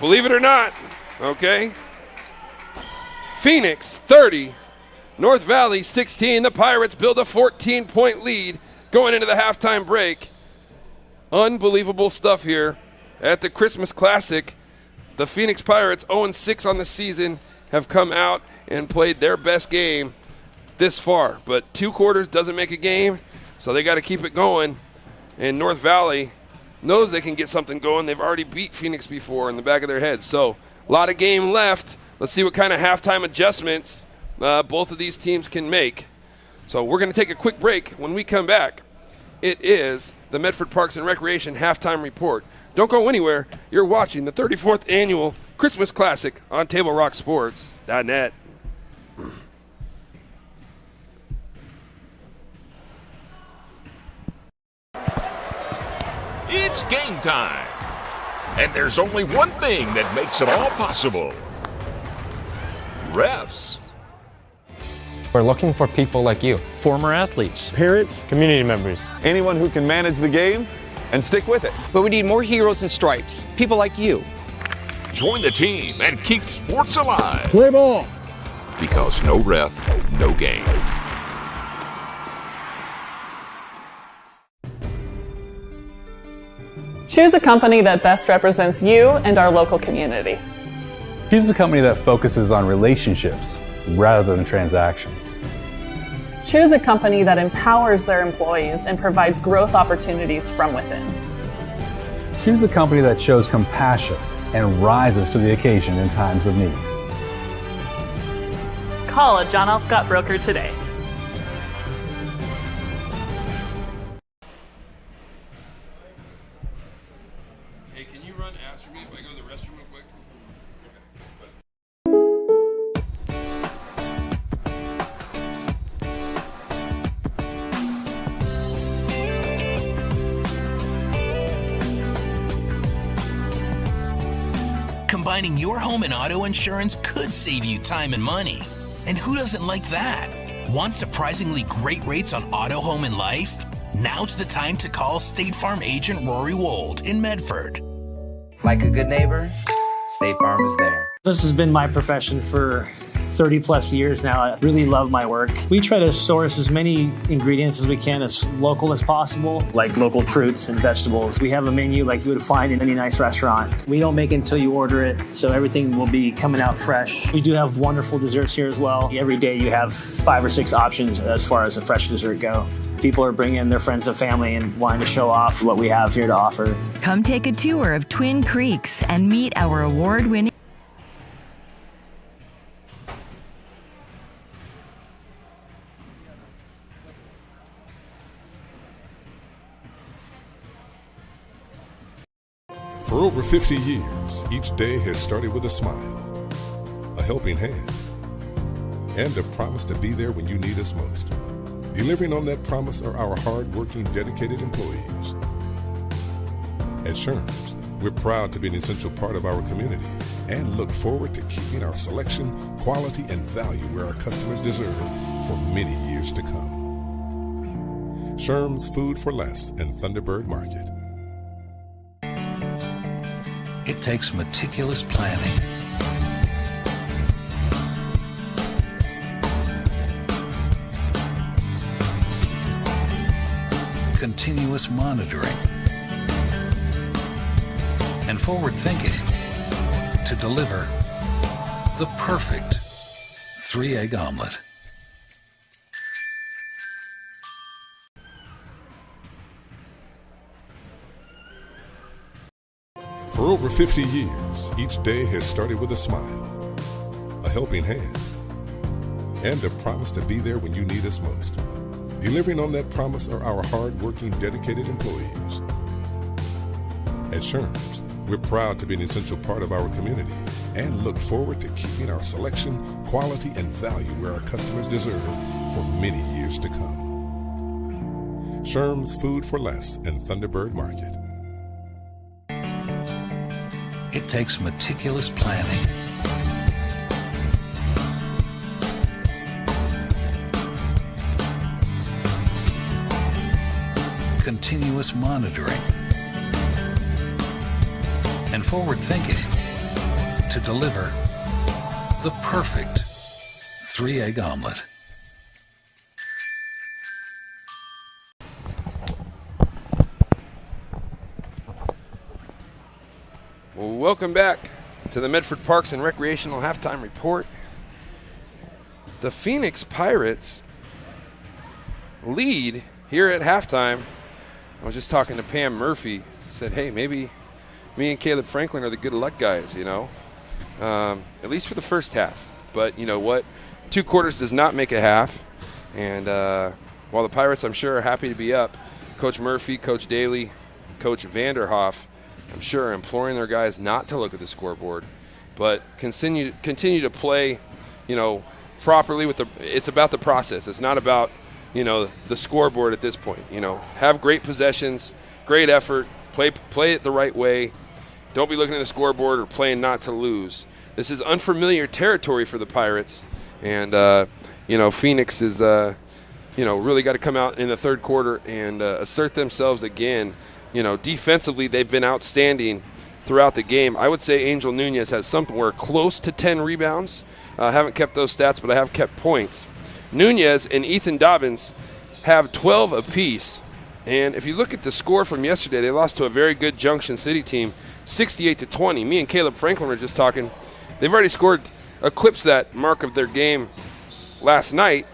Speaker 1: Believe it or not, okay? Phoenix 30, North Valley 16. The Pirates build a 14-point lead going into the halftime break. Unbelievable stuff here at the Christmas Classic. The Phoenix Pirates, 0-6 on the season, have come out and played their best game this far. But 2 quarters doesn't make a game, so they got to keep it going. And North Valley knows they can get something going. They've already beat Phoenix before in the back of their heads. So a lot of game left. Let's see what kind of halftime adjustments both of these teams can make. So we're going to take a quick break. When we come back, it is the Medford Parks and Recreation halftime report. Don't go anywhere. You're watching the 34th Annual Christmas Classic on TableRockSports.net.
Speaker 12: It's game time. And there's only one thing that makes it all possible. Refs.
Speaker 13: We're looking for people like you. Former athletes.
Speaker 14: Parents.
Speaker 13: Community members.
Speaker 14: Anyone who can manage the game and stick with it.
Speaker 15: But we need more heroes in stripes. People like you.
Speaker 12: Join the team and keep sports alive.
Speaker 14: Play ball.
Speaker 12: Because no ref, no game.
Speaker 16: Choose a company that best represents you and our local community.
Speaker 17: Choose a company that focuses on relationships rather than transactions.
Speaker 16: Choose a company that empowers their employees and provides growth opportunities from within.
Speaker 17: Choose a company that shows compassion and rises to the occasion in times of need.
Speaker 16: Call a John L. Scott broker today.
Speaker 1: Hey, can you run ads for me if I go to the restroom real quick?
Speaker 18: Combining your home and auto insurance could save you time and money. And who doesn't like that? Want surprisingly great rates on auto, home, and life? Now's the time to call State Farm agent Rory Wold in Medford.
Speaker 19: Like a good neighbor, State Farm is there.
Speaker 20: This has been my profession for 30 plus years now. I really love my work. We try to source as many ingredients as we can, as local as possible, like local fruits and vegetables. We have a menu like you would find in any nice restaurant. We don't make it until you order it, so everything will be coming out fresh. We do have wonderful desserts here as well. Every day you have 5 or 6 options as far as a fresh dessert go. People are bringing their friends and family and wanting to show off what we have here to offer.
Speaker 21: Come take a tour of Twin Creeks and meet our award-winning
Speaker 22: For over 50 years, each day has started with a smile, a helping hand, and a promise to be there when you need us most. Delivering on that promise are our hard-working, dedicated employees. At Sherms, we're proud to be an essential part of our community and look forward to keeping our selection, quality, and value where our customers deserve for many years to come. Sherms Food for Less and Thunderbird Market.
Speaker 23: It takes meticulous planning, continuous monitoring, and forward thinking to deliver the perfect 3-egg omelet.
Speaker 22: For over 50 years, each day has started with a smile, a helping hand, and a promise to be there when you need us most. Delivering on that promise are our hard-working, dedicated employees. At Sherms, we're proud to be an essential part of our community and look forward to keeping our selection, quality, and value where our customers deserve for many years to come. Sherms Food for Less and Thunderbird Market.
Speaker 23: It takes meticulous planning, continuous monitoring, and forward thinking to deliver the perfect 3-egg omelet.
Speaker 1: Welcome back to the Medford Parks and Recreational Halftime Report. The Phoenix Pirates lead here at halftime. I was just talking to Pam Murphy. Said, hey, maybe me and Caleb Franklin are the good luck guys, you know, at least for the first half. But you know what? 2 quarters does not make a half. And while the Pirates, I'm sure, are happy to be up, Coach Murphy, Coach Daly, Coach Vanderhoff I'm sure, imploring their guys not to look at the scoreboard, but continue to play, properly it's about the process. It's not about, the scoreboard at this point. Have great possessions, great effort, play it the right way. Don't be looking at the scoreboard or playing not to lose. This is unfamiliar territory for the Pirates, and Phoenix is really got to come out in the third quarter and assert themselves again. Defensively they've been outstanding throughout the game. I would say Angel Nunez has somewhere close to 10 rebounds. I haven't kept those stats, but I have kept points. Nunez and Ethan Dobbins have 12 apiece. And if you look at the score from yesterday, they lost to a very good Junction City team, 68-20. Me and Caleb Franklin were just talking. They've already eclipsed that mark of their game last night,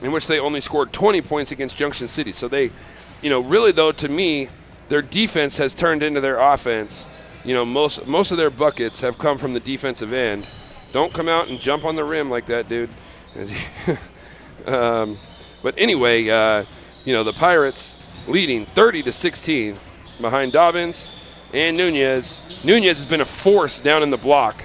Speaker 1: in which they only scored 20 points against Junction City. So they, really though, to me, their defense has turned into their offense. Most of their buckets have come from the defensive end. Don't come out and jump on the rim like that, dude. But anyway, the Pirates leading 30-16 behind Dobbins and Nunez. Nunez has been a force down in the block.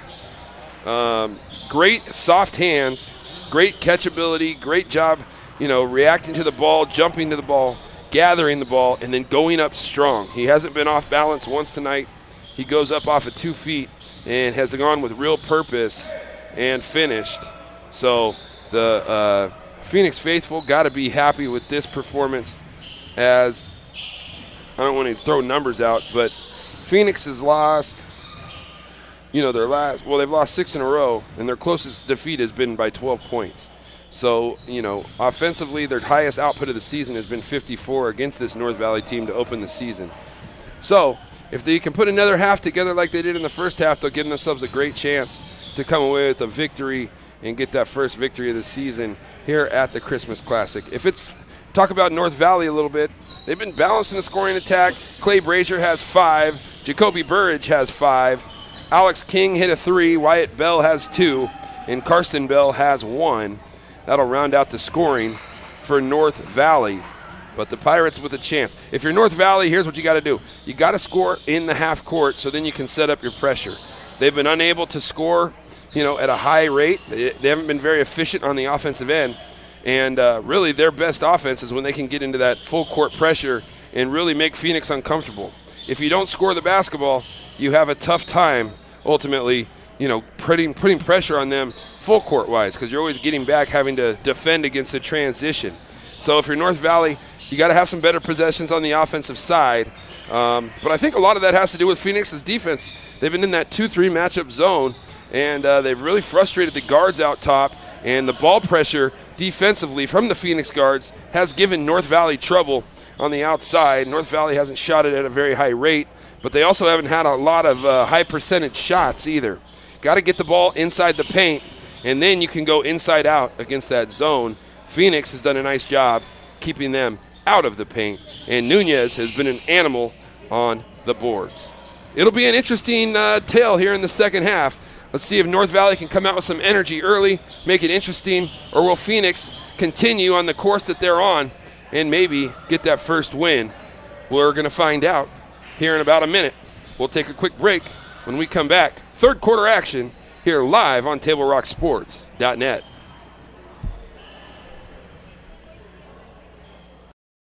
Speaker 1: Great soft hands, great catchability, great job, reacting to the ball, jumping to the ball, gathering the ball, and then going up strong. He hasn't been off balance once tonight. He goes up off of 2 feet and has gone with real purpose and finished. So the Phoenix faithful got to be happy with this performance, as I don't want to throw numbers out, but Phoenix has lost, they've lost 6 in a row, and their closest defeat has been by 12 points. So, offensively, their highest output of the season has been 54 against this North Valley team to open the season. So, if they can put another half together like they did in the first half, they'll give themselves a great chance to come away with a victory and get that first victory of the season here at the Christmas Classic. Talk about North Valley a little bit. They've been balanced in the scoring attack. Clay Brazier has 5. Jacoby Burridge has 5. Alex King hit a 3. Wyatt Bell has 2. And Karsten Bell has 1. That'll round out the scoring for North Valley. But the Pirates with a chance. If you're North Valley, here's what you got to do. You got to score in the half court so then you can set up your pressure. They've been unable to score, at a high rate. They haven't been very efficient on the offensive end. And really their best offense is when they can get into that full court pressure and really make Phoenix uncomfortable. If you don't score the basketball, you have a tough time ultimately, putting pressure on them full court wise, because you're always getting back having to defend against the transition. So if you're North Valley, you got to have some better possessions on the offensive side. But I think a lot of that has to do with Phoenix's defense. They've been in that 2-3 matchup zone, and they've really frustrated the guards out top. And the ball pressure defensively from the Phoenix guards has given North Valley trouble on the outside. North Valley hasn't shot it at a very high rate, but they also haven't had a lot of high percentage shots either. Got to get the ball inside the paint, and then you can go inside out against that zone. Phoenix has done a nice job keeping them out of the paint, and Nunez has been an animal on the boards. It'll be an interesting tale here in the second half. Let's see if North Valley can come out with some energy early, make it interesting, or will Phoenix continue on the course that they're on and maybe get that first win? We're going to find out here in about a minute. We'll take a quick break. When we come back, third quarter action here live on TableRockSports.net.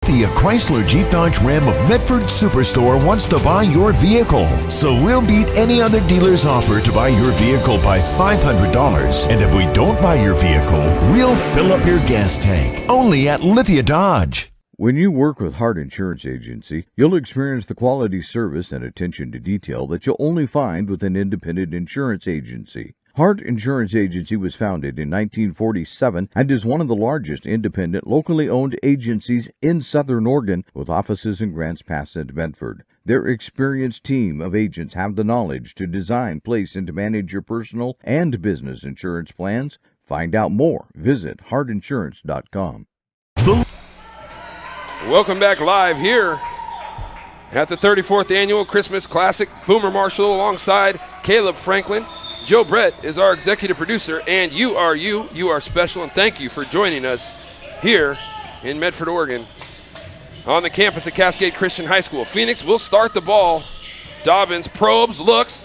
Speaker 2: The Chrysler Jeep Dodge Ram of Medford Superstore wants to buy your vehicle. So we'll beat any other dealer's offer to buy your vehicle by $500. And if we don't buy your vehicle, we'll fill up your gas tank. Only at Lithia Dodge.
Speaker 3: When you work with Hart Insurance Agency, you'll experience the quality service and attention to detail that you'll only find with an independent insurance agency. Hart Insurance Agency was founded in 1947 and is one of the largest independent, locally owned agencies in Southern Oregon, with offices in Grants Pass and Medford. Their experienced team of agents have the knowledge to design, place, and to manage your personal and business insurance plans. Find out more. Visit hartinsurance.com.
Speaker 1: Welcome back live here at the 34th Annual Christmas Classic. Boomer Marshall alongside Caleb Franklin. Joe Brett is our executive producer, and you are special, and thank you for joining us here in Medford, Oregon, on the campus of Cascade Christian High School. Phoenix will start the ball Dobbins probes, looks.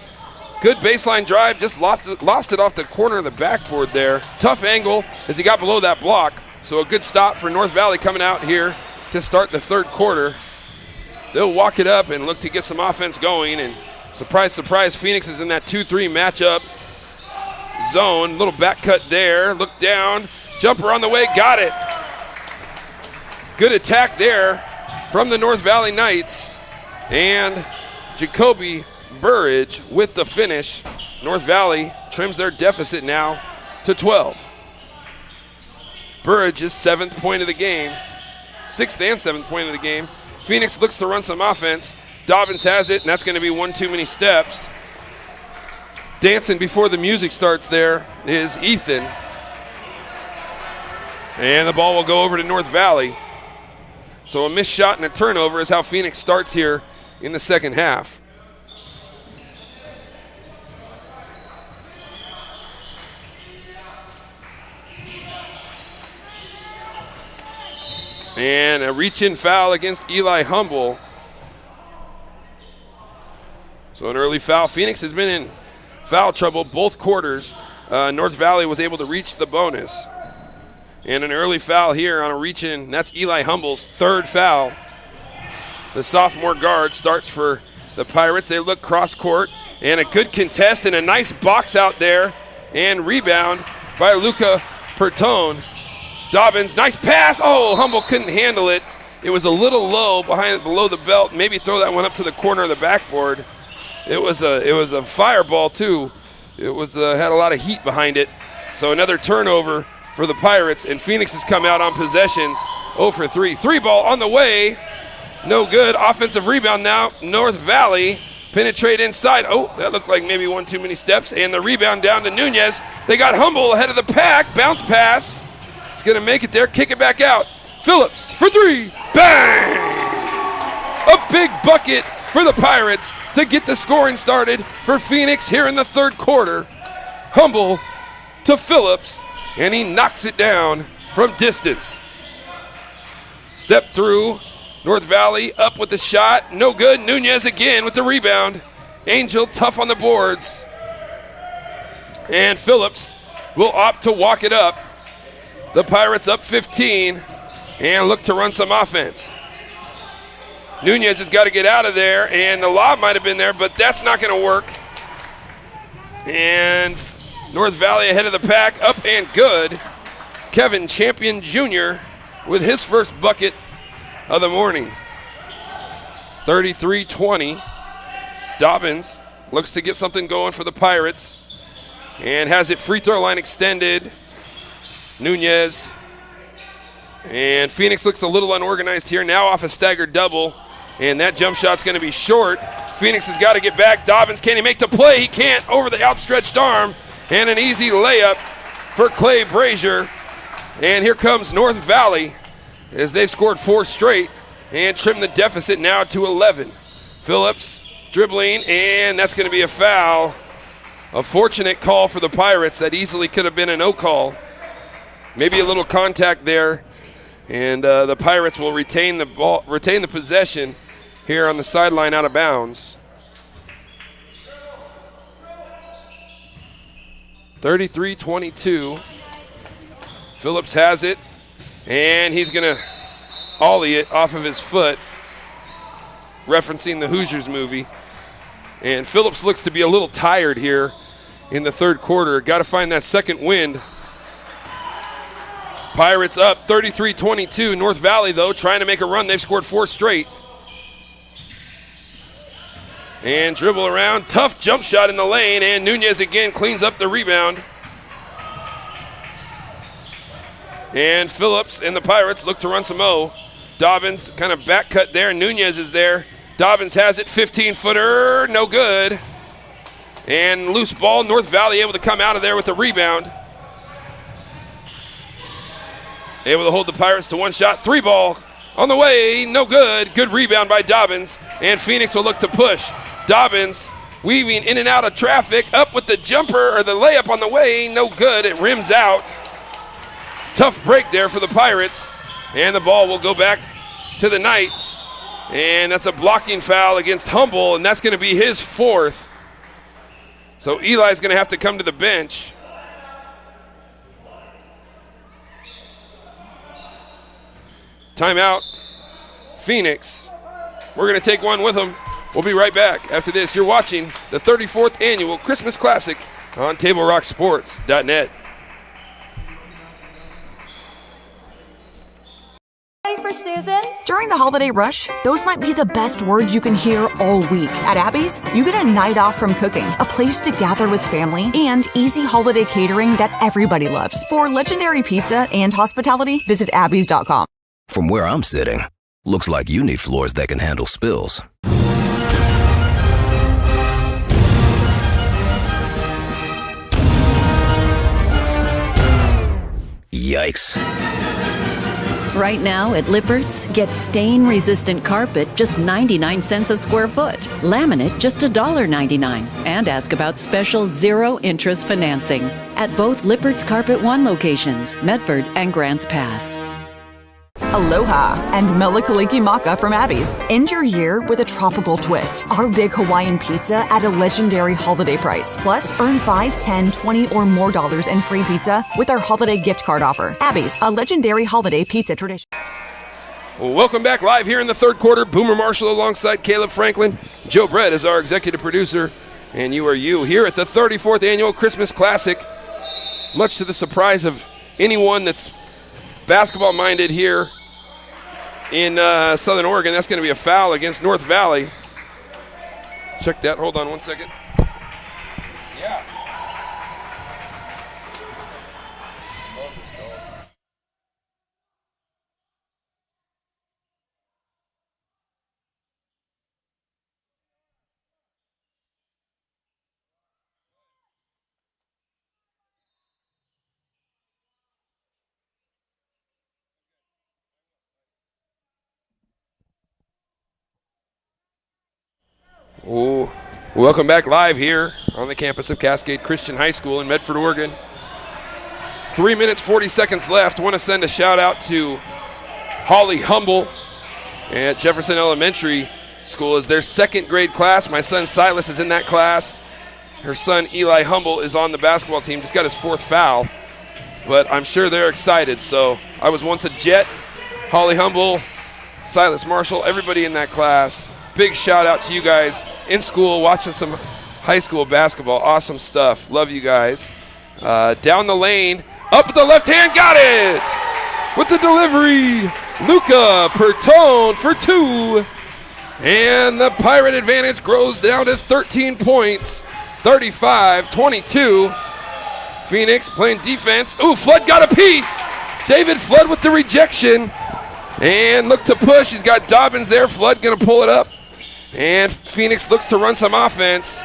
Speaker 1: Good baseline drive, just lost it off the corner of the backboard there. Tough angle as he got below that block. So a good stop for North Valley coming out here to start the third quarter. They'll walk it up and look to get some offense going. And surprise, surprise, Phoenix is in that 2-3 matchup zone. Little back cut there. Look down. Jumper on the way. Got it. Good attack there from the North Valley Knights. And Jacoby Burridge with the finish. North Valley trims their deficit now to 12. Burridge's 7th point of the game. 6th and 7th point of the game. Phoenix looks to run some offense. Dobbins has it, and that's going to be one too many steps. Dancing before the music starts there is Ethan. And the ball will go over to North Valley. So a missed shot and a turnover is how Phoenix starts here in the second half. And a reach-in foul against Eli Humble. So an early foul. Phoenix has been in foul trouble both quarters. North Valley was able to reach the bonus. And an early foul here on a reach-in. That's Eli Humble's 3rd foul. The sophomore guard starts for the Pirates. They look cross-court. And a good contest and a nice box out there. And rebound by Luca Pertone. Dobbins, nice pass. Oh, Humble couldn't handle it. It was a little low below the belt. Maybe throw that one up to the corner of the backboard. It was a fireball too. It was had a lot of heat behind it. So another turnover for the Pirates, and Phoenix has come out on possessions 0 for 3. 3 ball on the way. No good. Offensive rebound now. North Valley penetrate inside. Oh, that looked like maybe one too many steps. And the rebound down to Nunez. They got Humble ahead of the pack. Bounce pass. Going to make it there, kick it back out. Phillips for 3, bang! A big bucket for the Pirates to get the scoring started for Phoenix here in the third quarter. Humble to Phillips, and he knocks it down from distance. Step through, North Valley up with the shot, no good. Nunez again with the rebound. Angel tough on the boards. And Phillips will opt to walk it up. The Pirates up 15 and look to run some offense. Nunez has got to get out of there, and the lob might have been there, but that's not going to work. And North Valley ahead of the pack, up and good. Kevin Champion Jr. with his first bucket of the morning. 33-20. Dobbins looks to get something going for the Pirates and has it free throw line extended. Nunez. And Phoenix looks a little unorganized here. Now off a staggered double. And that jump shot's going to be short. Phoenix has got to get back. Dobbins, can he make the play? He can't over the outstretched arm. And an easy layup for Clay Brazier. And here comes North Valley as they've scored 4 straight and trimmed the deficit now to 11. Phillips dribbling, and that's going to be a foul. A fortunate call for the Pirates. That easily could have been a no call. Maybe a little contact there, and the Pirates will retain the possession here on the sideline out of bounds. 33-22. Phillips has it, and he's going to ollie it off of his foot, referencing the Hoosiers movie. And Phillips looks to be a little tired here in the third quarter. Got to find that second wind. Pirates up 33-22. North Valley, though, trying to make a run. They've scored 4 straight. And dribble around. Tough jump shot in the lane. And Nunez again cleans up the rebound. And Phillips and the Pirates look to run some O. Dobbins kind of back cut there. Nunez is there. Dobbins has it. 15-footer. No good. And loose ball. North Valley able to come out of there with the rebound. Able to hold the Pirates to 1 shot. 3 ball on the way. No good. Good rebound by Dobbins. And Phoenix will look to push. Dobbins weaving in and out of traffic. Up with the jumper or the layup on the way. No good. It rims out. Tough break there for the Pirates. And the ball will go back to the Knights. And that's a blocking foul against Humble, and that's going to be his 4th. So Eli's going to have to come to the bench. Timeout, Phoenix. We're going to take one with them. We'll be right back after this. You're watching the 34th Annual Christmas Classic on TableRockSports.net.
Speaker 4: For Susan? During the holiday rush, those might be the best words you can hear all week. At Abby's, you get a night off from cooking, a place to gather with family, and easy holiday catering that everybody loves. For legendary pizza and hospitality, visit abbys.com.
Speaker 5: From where I'm sitting, looks like you need floors that can handle spills. Yikes.
Speaker 21: Right now at Lippert's, get stain-resistant carpet just 99 cents a square foot. Laminate just $1.99. And ask about special zero-interest financing at both Lippert's Carpet One locations, Medford and Grants Pass.
Speaker 4: Aloha and Melikaliki Maka from Abby's. End your year with a tropical twist. Our big Hawaiian pizza at a legendary holiday price. Plus, earn $5, $10, $20 or more in free pizza with our holiday gift card offer. Abby's, a legendary holiday pizza tradition.
Speaker 1: Well, welcome back live here in the third quarter. Boomer Marshall alongside Caleb Franklin. Joe Brett is our executive producer. And you here at the 34th Annual Christmas Classic. Much to the surprise of anyone that's basketball minded here in Southern Oregon. That's going to be a foul against North Valley. Check that. Hold on one second. Yeah. Ooh. Welcome back live here on the campus of Cascade Christian High School in Medford, Oregon. 3 minutes, 40 seconds left. Want to send a shout out to Holly Humble at Jefferson Elementary School. Is their second grade class. My son Silas is in that class. Her son Eli Humble is on the basketball team. Just got his 4th foul, but I'm sure they're excited. So I was once a Jet. Holly Humble, Silas Marshall, everybody in that class. Big shout out to you guys in school watching some high school basketball. Awesome stuff. Love you guys. Down the lane, up at the left hand, got it! With the delivery, Luca Pertone for 2. And the Pirate advantage grows down to 13 points, 35-22. Phoenix playing defense. Ooh, Flood got a piece. David Flood with the rejection. And look to push. He's got Dobbins there. Flood going to pull it up. And Phoenix looks to run some offense.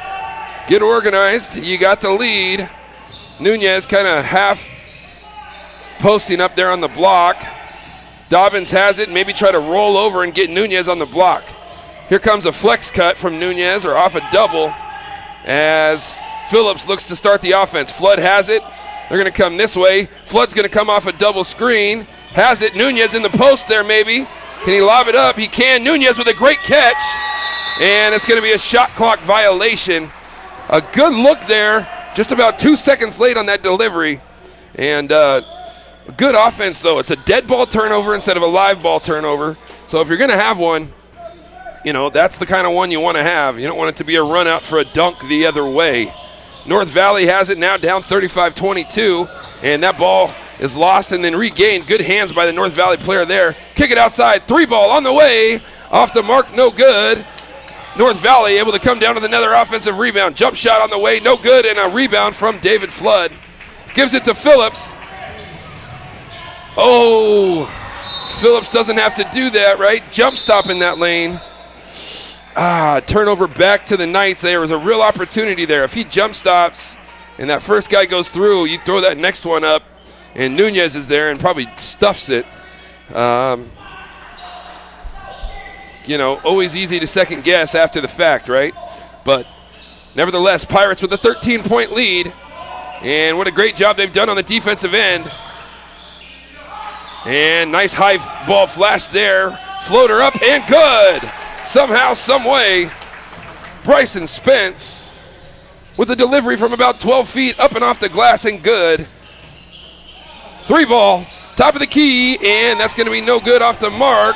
Speaker 1: Get organized. You got the lead. Nunez kind of half posting up there on the block. Dobbins has it. Maybe try to roll over and get Nunez on the block. Here comes a flex cut from Nunez, or off a double, as Phillips looks to start the offense. Flood has it. They're going to come this way. Flood's going to come off a double screen. Has it. Nunez in the post there maybe. Can he lob it up? He can. Nunez with a great catch. And it's going to be a shot clock violation. A good look there. Just about 2 seconds late on that delivery. And good offense, though. It's a dead ball turnover instead of a live ball turnover. So if you're going to have one, you know, that's the kind of one you want to have. You don't want it to be a run out for a dunk the other way. North Valley has it now down 35-22. And that ball is lost and then regained. Good hands by the North Valley player there. Kick it outside. 3 ball on the way. Off the mark, no good. North Valley able to come down with another offensive rebound. Jump shot on the way, no good, and a rebound from David Flood. Gives it to Phillips. Oh, Phillips doesn't have to do that, right? Jump stop in that lane. Turnover back to the Knights. There was a real opportunity there. If he jump stops and that first guy goes through, you throw that next one up, and Nunez is there and probably stuffs it. You know, always easy to second guess after the fact, right? But nevertheless, Pirates with a 13-point lead. And what a great job they've done on the defensive end. And nice high ball flash there Floater up and good. Somehow, some way, Bryson Spence with a delivery from about 12 feet up and off the glass and good. 3 ball, top of the key, and that's going to be no good off the mark.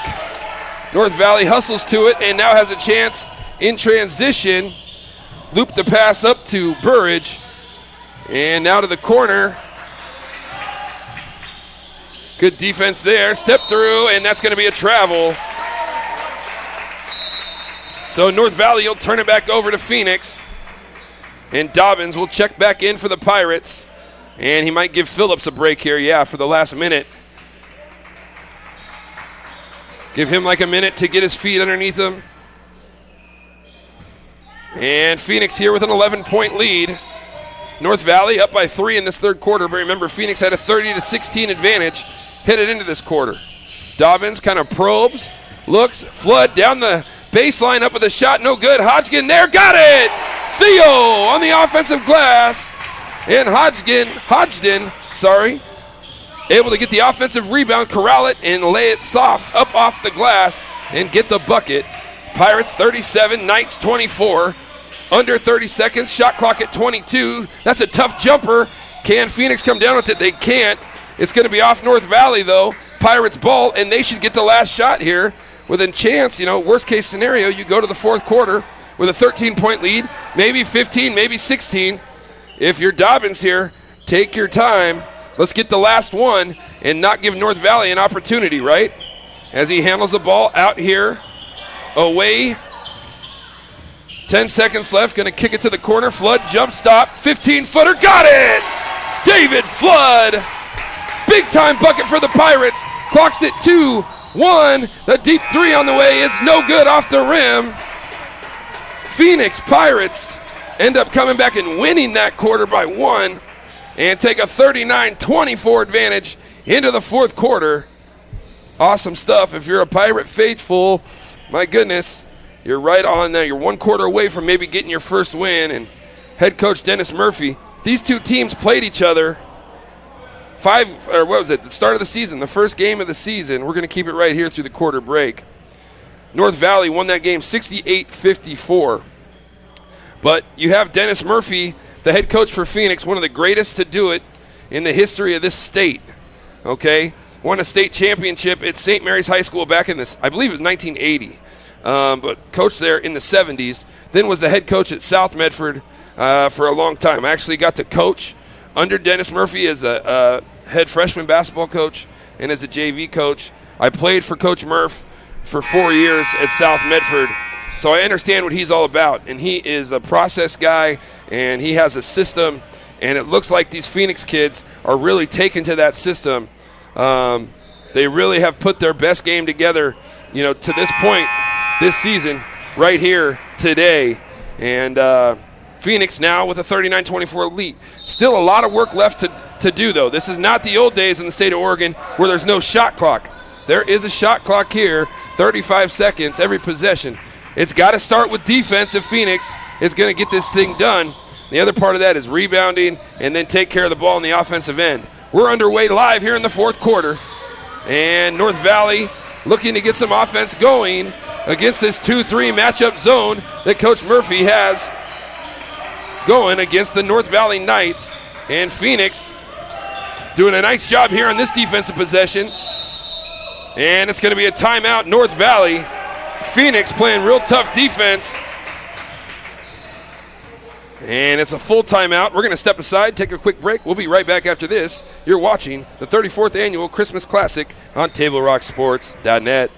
Speaker 1: North Valley hustles to it and now has a chance in transition. Loop the pass up to Burridge, and now to the corner. Good defense there, step through, and that's going to be a travel. So North Valley will turn it back over to Phoenix, and Dobbins will check back in for the Pirates, and he might give Phillips a break here, for the last minute. Give him like a minute to get his feet underneath him. And Phoenix here with an 11-point lead. North Valley up by 3 in this third quarter, but remember, Phoenix had a 30-16 advantage headed into this quarter. Dobbins kind of probes, looks, flood down the baseline, up with a shot, no good. Hodgkin there, got it! Theo on the offensive glass, and Hodgden, able to get the offensive rebound, corral it, and lay it soft up off the glass and get the bucket. Pirates 37, Knights 24. Under 30 seconds, shot clock at 22. That's a tough jumper. Can Phoenix come down with it? They can't. It's going to be off North Valley, though. Pirates ball, and they should get the last shot here with a chance. Worst case scenario, you go to the fourth quarter with a 13-point lead, maybe 15, maybe 16. If you're Dobbins here, take your time. Let's get the last one and not give North Valley an opportunity, right? As he handles the ball out here, away. 10 seconds left, going to kick it to the corner. Flood, jump stop, 15-footer, got it! David Flood, big-time bucket for the Pirates. Clocks it 2-1. The deep 3 on the way is no good off the rim. Phoenix Pirates end up coming back and winning that quarter by 1 and take a 39-24 advantage into the fourth quarter. Awesome stuff. If you're a Pirate faithful, my goodness, you're right on there. You're 1 quarter away from maybe getting your first win. And head coach Dennis Murphy, these two teams played each other the start of the season, the first game of the season. We're going to keep it right here through the quarter break. North Valley won that game 68-54. But you have Dennis Murphy, the head coach for Phoenix, one of the greatest to do it in the history of this state, okay? Won a state championship at St. Mary's High School back in I believe it was 1980. But coached there in the 70s, then was the head coach at South Medford for a long time. I actually got to coach under Dennis Murphy as a head freshman basketball coach and as a JV coach. I played for Coach Murph for 4 years at South Medford, so I understand what he's all about. And he is a process guy, and he has a system, and it looks like these Phoenix kids are really taken to that system. They really have put their best game together, to this point this season, right here today. And Phoenix now with a 39-24 lead. Still a lot of work left to do, though. This is not the old days in the state of Oregon where there's no shot clock. There is a shot clock here, 35 seconds every possession. It's got to start with defense if Phoenix is going to get this thing done. The other part of that is rebounding and then take care of the ball on the offensive end. We're underway live here in the fourth quarter. And North Valley looking to get some offense going against this 2-3 matchup zone that Coach Murphy has going against the North Valley Knights. And Phoenix doing a nice job here on this defensive possession. And it's going to be a timeout, North Valley. Phoenix playing real tough defense. And it's a full timeout. We're going to step aside, take a quick break. We'll be right back after this. You're watching the 34th Annual Christmas Classic on TableRockSports.net.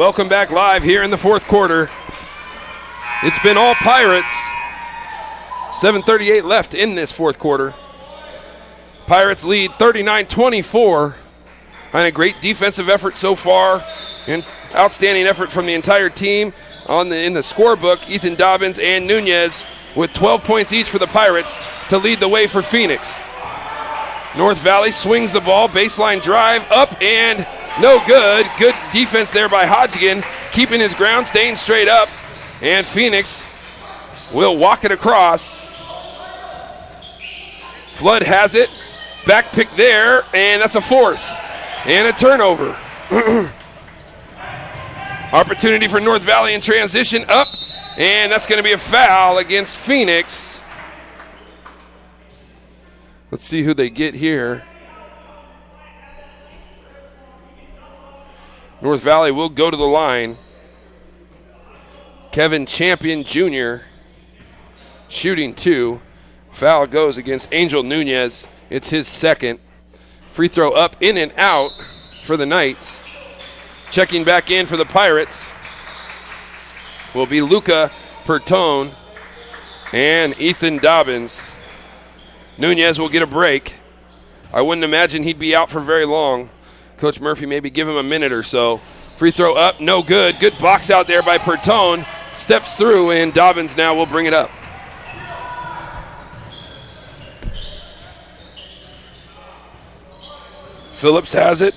Speaker 1: Welcome back live here in the fourth quarter. It's been all Pirates. 7:38 left in this fourth quarter. Pirates lead 39-24. And a great defensive effort so far, and outstanding effort from the entire team. In the scorebook, Ethan Dobbins and Nunez with 12 points each for the Pirates to lead the way for Phoenix. North Valley swings the ball, baseline drive, up and no good. Good defense there by Hodgkin, keeping his ground, staying straight up. And Phoenix will walk it across. Flood has it, back pick there, and that's a force. And a turnover. Opportunity for North Valley in transition, up, and that's going to be a foul against Phoenix. Let's see who they get here. North Valley will go to the line. Kevin Champion Jr. shooting 2. Foul goes against Angel Nunez. It's his second. Free throw up, in and out for the Knights. Checking back in for the Pirates will be Luca Pertone and Ethan Dobbins. Nunez will get a break. I wouldn't imagine he'd be out for very long. Coach Murphy maybe give him a minute or so. Free throw up, no good. Good box out there by Pertone. Steps through, and Dobbins now will bring it up. Phillips has it.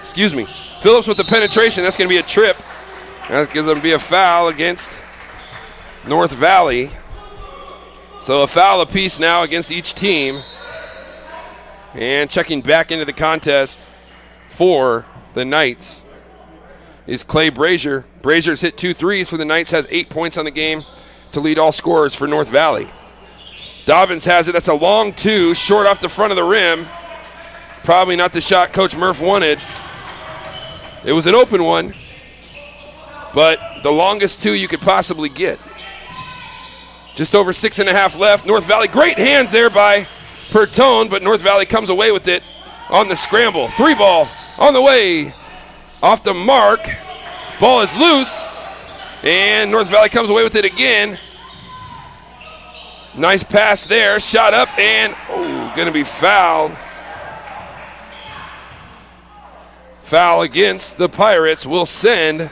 Speaker 1: Excuse me. Phillips with the penetration. That's going to be a trip. That's going to be a foul against North Valley. So a foul apiece now against each team. And checking back into the contest for the Knights is Clay Brazier. Brazier's hit 2 threes for the Knights, has 8 points on the game to lead all scorers for North Valley. Dobbins has it. That's a long 2, short off the front of the rim. Probably not the shot Coach Murph wanted. It was an open one, but the longest 2 you could possibly get. Just over 6.5 left. North Valley, great hands there by Pertone, but North Valley comes away with it on the scramble. 3 ball on the way. Off the mark. Ball is loose, and North Valley comes away with it again. Nice pass there. Shot up, and going to be fouled. Foul against the Pirates will send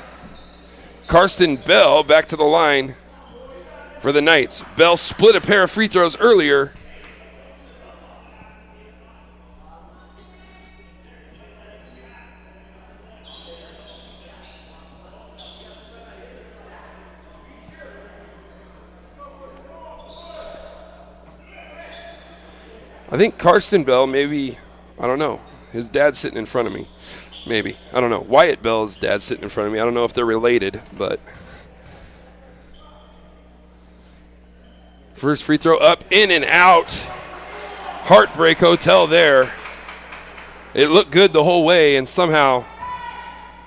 Speaker 1: Karsten Bell back to the line for the Knights. Bell split a pair of free throws earlier. I think Karsten Bell, maybe, I don't know. His dad's sitting in front of me. Maybe. I don't know. Wyatt Bell's dad's sitting in front of me. I don't know if they're related, but. First free throw up, in and out. Heartbreak Hotel there. It looked good the whole way and somehow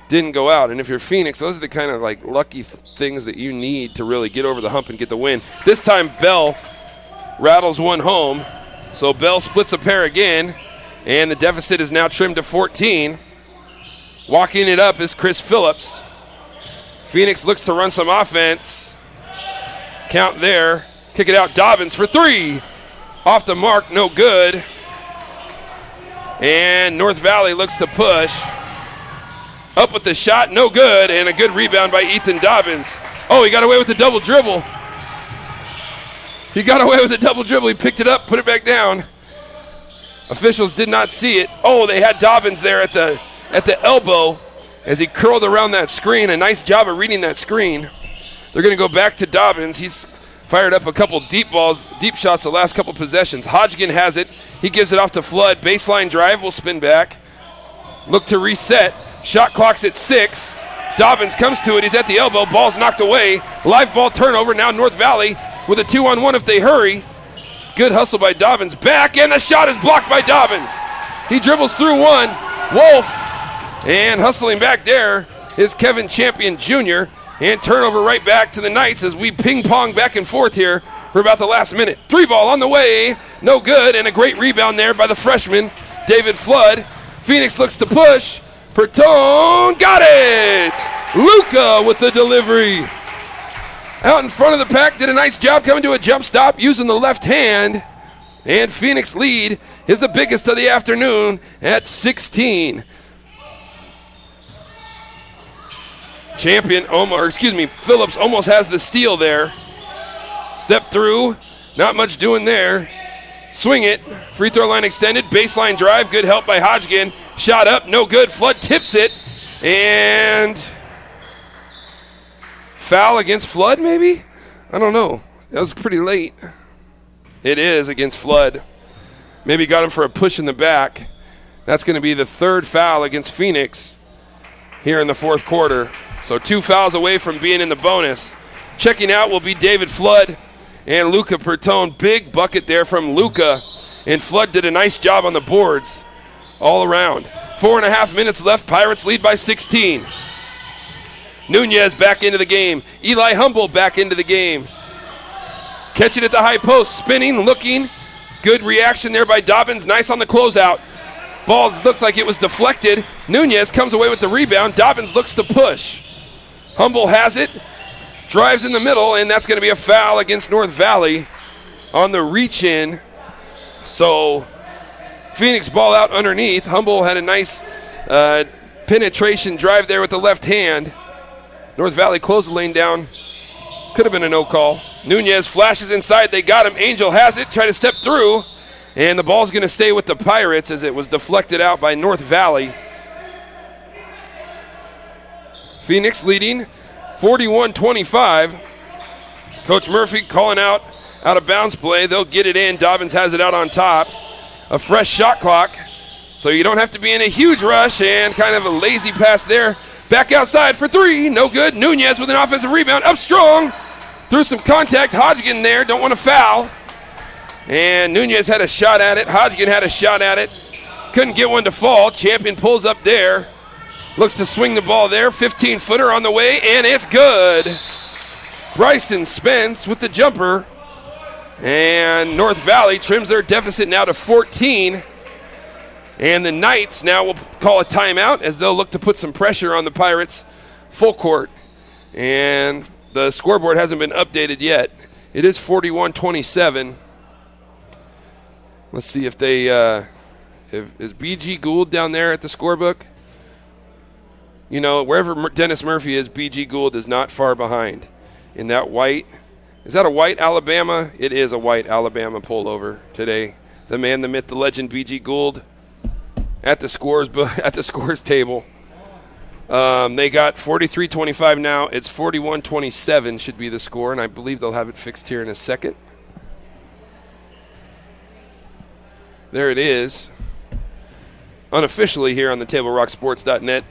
Speaker 1: didn't go out. And if you're Phoenix, those are the kind of like lucky things that you need to really get over the hump and get the win. This time Bell rattles one home. So Bell splits a pair again, and the deficit is now trimmed to 14. Walking it up is Chris Phillips. Phoenix looks to run some offense. Count there. Kick it out, Dobbins for 3. Off the mark, no good. And North Valley looks to push. Up with the shot, no good, and a good rebound by Ethan Dobbins. Oh, he got away with the double dribble. He got away with a double dribble. He picked it up, put it back down. Officials did not see it. Oh, they had Dobbins there at the elbow as he curled around that screen. A nice job of reading that screen. They're going to go back to Dobbins. He's fired up a couple deep shots the last couple possessions. Hodgkin has it. He gives it off to Flood. Baseline drive will spin back. Look to reset. Shot clock's at 6. Dobbins comes to it. He's at the elbow. Ball's knocked away. Live ball turnover. Now North Valley with a 2-on-1 if they hurry. Good hustle by Dobbins. Back, and the shot is blocked by Dobbins. He dribbles through one. Wolf, and hustling back there is Kevin Champion Jr. And turnover right back to the Knights as we ping-pong back and forth here for about the last minute. 3 ball on the way. No good, and a great rebound there by the freshman, David Flood. Phoenix looks to push. Pertone got it! Luca with the delivery. Out in front of the pack, did a nice job coming to a jump stop using the left hand. And Phoenix lead is the biggest of the afternoon at 16. Phillips almost has the steal there. Step through, not much doing there. Swing it, free throw line extended, baseline drive, good help by Hodgkin. Shot up, no good, Flood tips it, and foul against Flood maybe? I don't know, that was pretty late. It is against Flood. Maybe got him for a push in the back. That's going to be the third foul against Phoenix here in the fourth quarter. So 2 fouls away from being in the bonus. Checking out will be David Flood and Luca Pertone. Big bucket there from Luca. And Flood did a nice job on the boards all around. 4.5 minutes left. Pirates lead by 16. Nunez back into the game. Eli Humble back into the game. Catching at the high post. Spinning, looking. Good reaction there by Dobbins. Nice on the closeout. Ball looked like it was deflected. Nunez comes away with the rebound. Dobbins looks to push. Humble has it. Drives in the middle, and that's going to be a foul against North Valley on the reach-in. So Phoenix ball out underneath. Humble had a nice penetration drive there with the left hand. North Valley closed the lane down. Could have been a no call. Nunez flashes inside. They got him. Angel has it. Try to step through. And the ball's going to stay with the Pirates as it was deflected out by North Valley. Phoenix leading 41-25. Coach Murphy calling out of bounds play. They'll get it in. Dobbins has it out on top. A fresh shot clock. So you don't have to be in a huge rush, and kind of a lazy pass there. Back outside for three. No good. Nunez with an offensive rebound. Up strong. Through some contact. Hodgkin there. Don't want to foul. And Nunez had a shot at it. Hodgkin had a shot at it. Couldn't get one to fall. Champion pulls up there. Looks to swing the ball there. 15-footer on the way, and it's good. Bryson Spence with the jumper. And North Valley trims their deficit now to 14. And the Knights now will call a timeout as they'll look to put some pressure on the Pirates full court. And the scoreboard hasn't been updated yet. It is 41-27. Let's see if they is BG Gould down there at the scorebook? You know, wherever Dennis Murphy is, BG Gould is not far behind. In that white, is that a white Alabama? It is a white Alabama pullover today. The man, the myth, the legend, BG Gould at the scores table. They got 43-25 now. It's 41-27 should be the score, and I believe they'll have it fixed here in a second. There it is. Unofficially here on the TableRockSports.net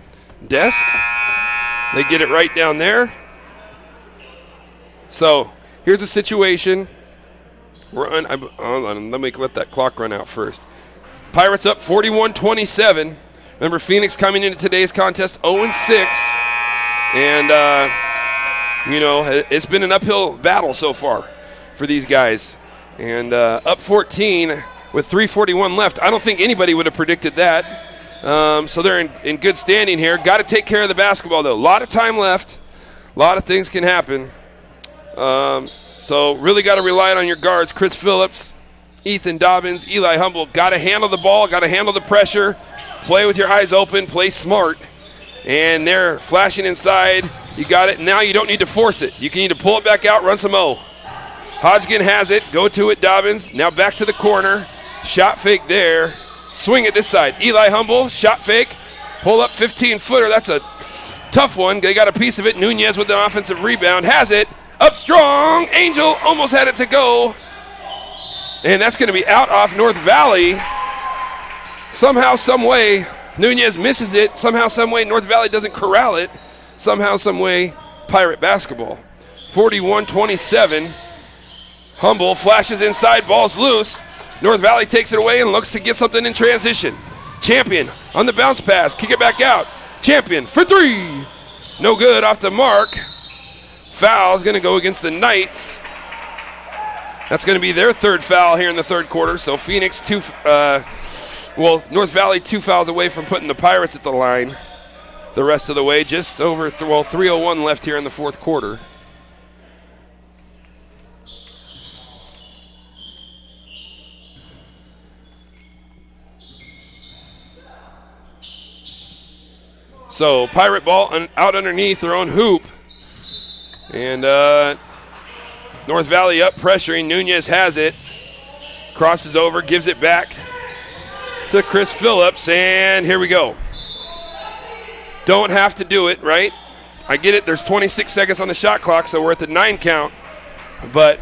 Speaker 1: desk. They get it right down there. So here's the situation. Hold on, let me let that clock run out first. Pirates up 41-27. Remember, Phoenix coming into today's contest 0-6. And, it's been an uphill battle so far for these guys. And up 14 with 3:41 left. I don't think anybody would have predicted that. So they're in good standing here. Got to take care of the basketball, though. A lot of time left. A lot of things can happen. So really got to rely on your guards. Chris Phillips, Ethan Dobbins, Eli Humble. Got to handle the ball. Got to handle the pressure. Play with your eyes open. Play smart. And they're flashing inside. You got it. Now you don't need to force it. You can either pull it back out, run some O. Hodgkin has it. Go to it, Dobbins. Now back to the corner. Shot fake there. Swing it this side. Eli Humble, shot fake. Pull up 15-footer. That's a tough one. They got a piece of it. Nunez with an offensive rebound. Has it. Up strong. Angel almost had it to go. And that's going to be out off North Valley. Somehow, some way, Nunez misses it. Somehow, some way, North Valley doesn't corral it. Somehow, some way, Pirate basketball. 41-27. Humble flashes inside. Ball's loose. North Valley takes it away and looks to get something in transition. Champion on the bounce pass. Kick it back out. Champion for three. No good off the mark. Foul is going to go against the Knights. That's going to be their third foul here in the third quarter. So Phoenix North Valley 2 fouls away from putting the Pirates at the line. the rest of the way. Just over 3:01 left here in the fourth quarter. So Pirate ball out underneath their own hoop. And North Valley up pressuring. Nunez has it. Crosses over, gives it back to Chris Phillips. And here we go. Don't have to do it, right? I get it. There's 26 seconds on the shot clock, so we're at the 9 count. But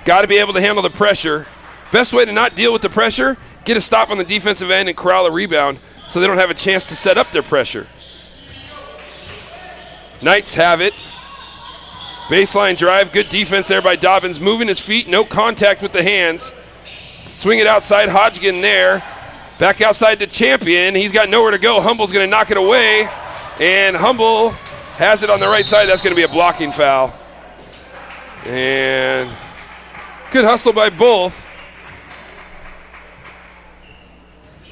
Speaker 1: got to be able to handle the pressure. Best way to not deal with the pressure, get a stop on the defensive end and corral a rebound, so they don't have a chance to set up their pressure. Knights have it. Baseline drive, good defense there by Dobbins. Moving his feet, no contact with the hands. Swing it outside, Hodgkin there. Back outside to Champion. He's got nowhere to go. Humble's going to knock it away. And Humble has it on the right side. That's going to be a blocking foul. And good hustle by both.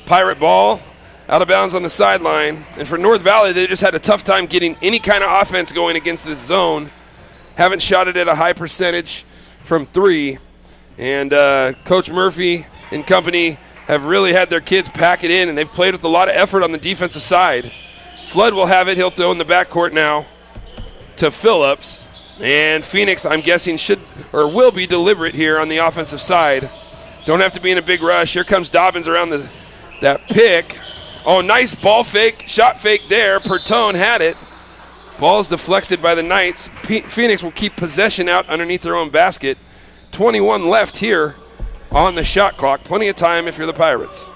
Speaker 1: Pirate ball. Out of bounds on the sideline. And for North Valley, they just had a tough time getting any kind of offense going against this zone. Haven't shot it at a high percentage from 3. And Coach Murphy and company have really had their kids pack it in, and they've played with a lot of effort on the defensive side. Flood will have it. He'll throw in the backcourt now to Phillips. And Phoenix, I'm guessing, will be deliberate here on the offensive side. Don't have to be in a big rush. Here comes Dobbins around that pick. Oh, nice ball fake, shot fake there. Pertone had it. Ball's deflected by the Knights. Phoenix will keep possession out underneath their own basket. 21 left here on the shot clock. Plenty of time if you're the Pirates.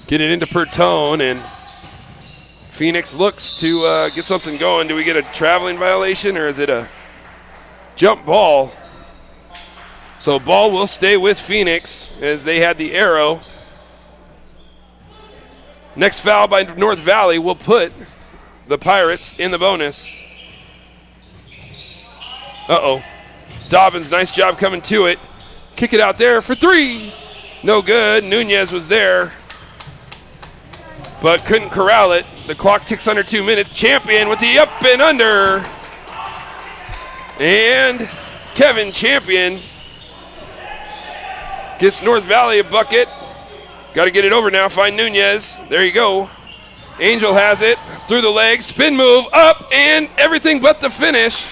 Speaker 1: Get it into Pertone, and Phoenix looks to get something going. Do we get a traveling violation, or is it a jump ball? So ball will stay with Phoenix as they had the arrow. Next foul by North Valley will put the Pirates in the bonus. Uh-oh. Dobbins, nice job coming to it. Kick it out there for 3. No good. Nunez was there, but couldn't corral it. The clock ticks under 2 minutes. Champion with the up and under. And Kevin Champion gets North Valley a bucket. Got to get it over now. Find Nunez. There you go. Angel has it. Through the legs. Spin move. Up and everything but the finish.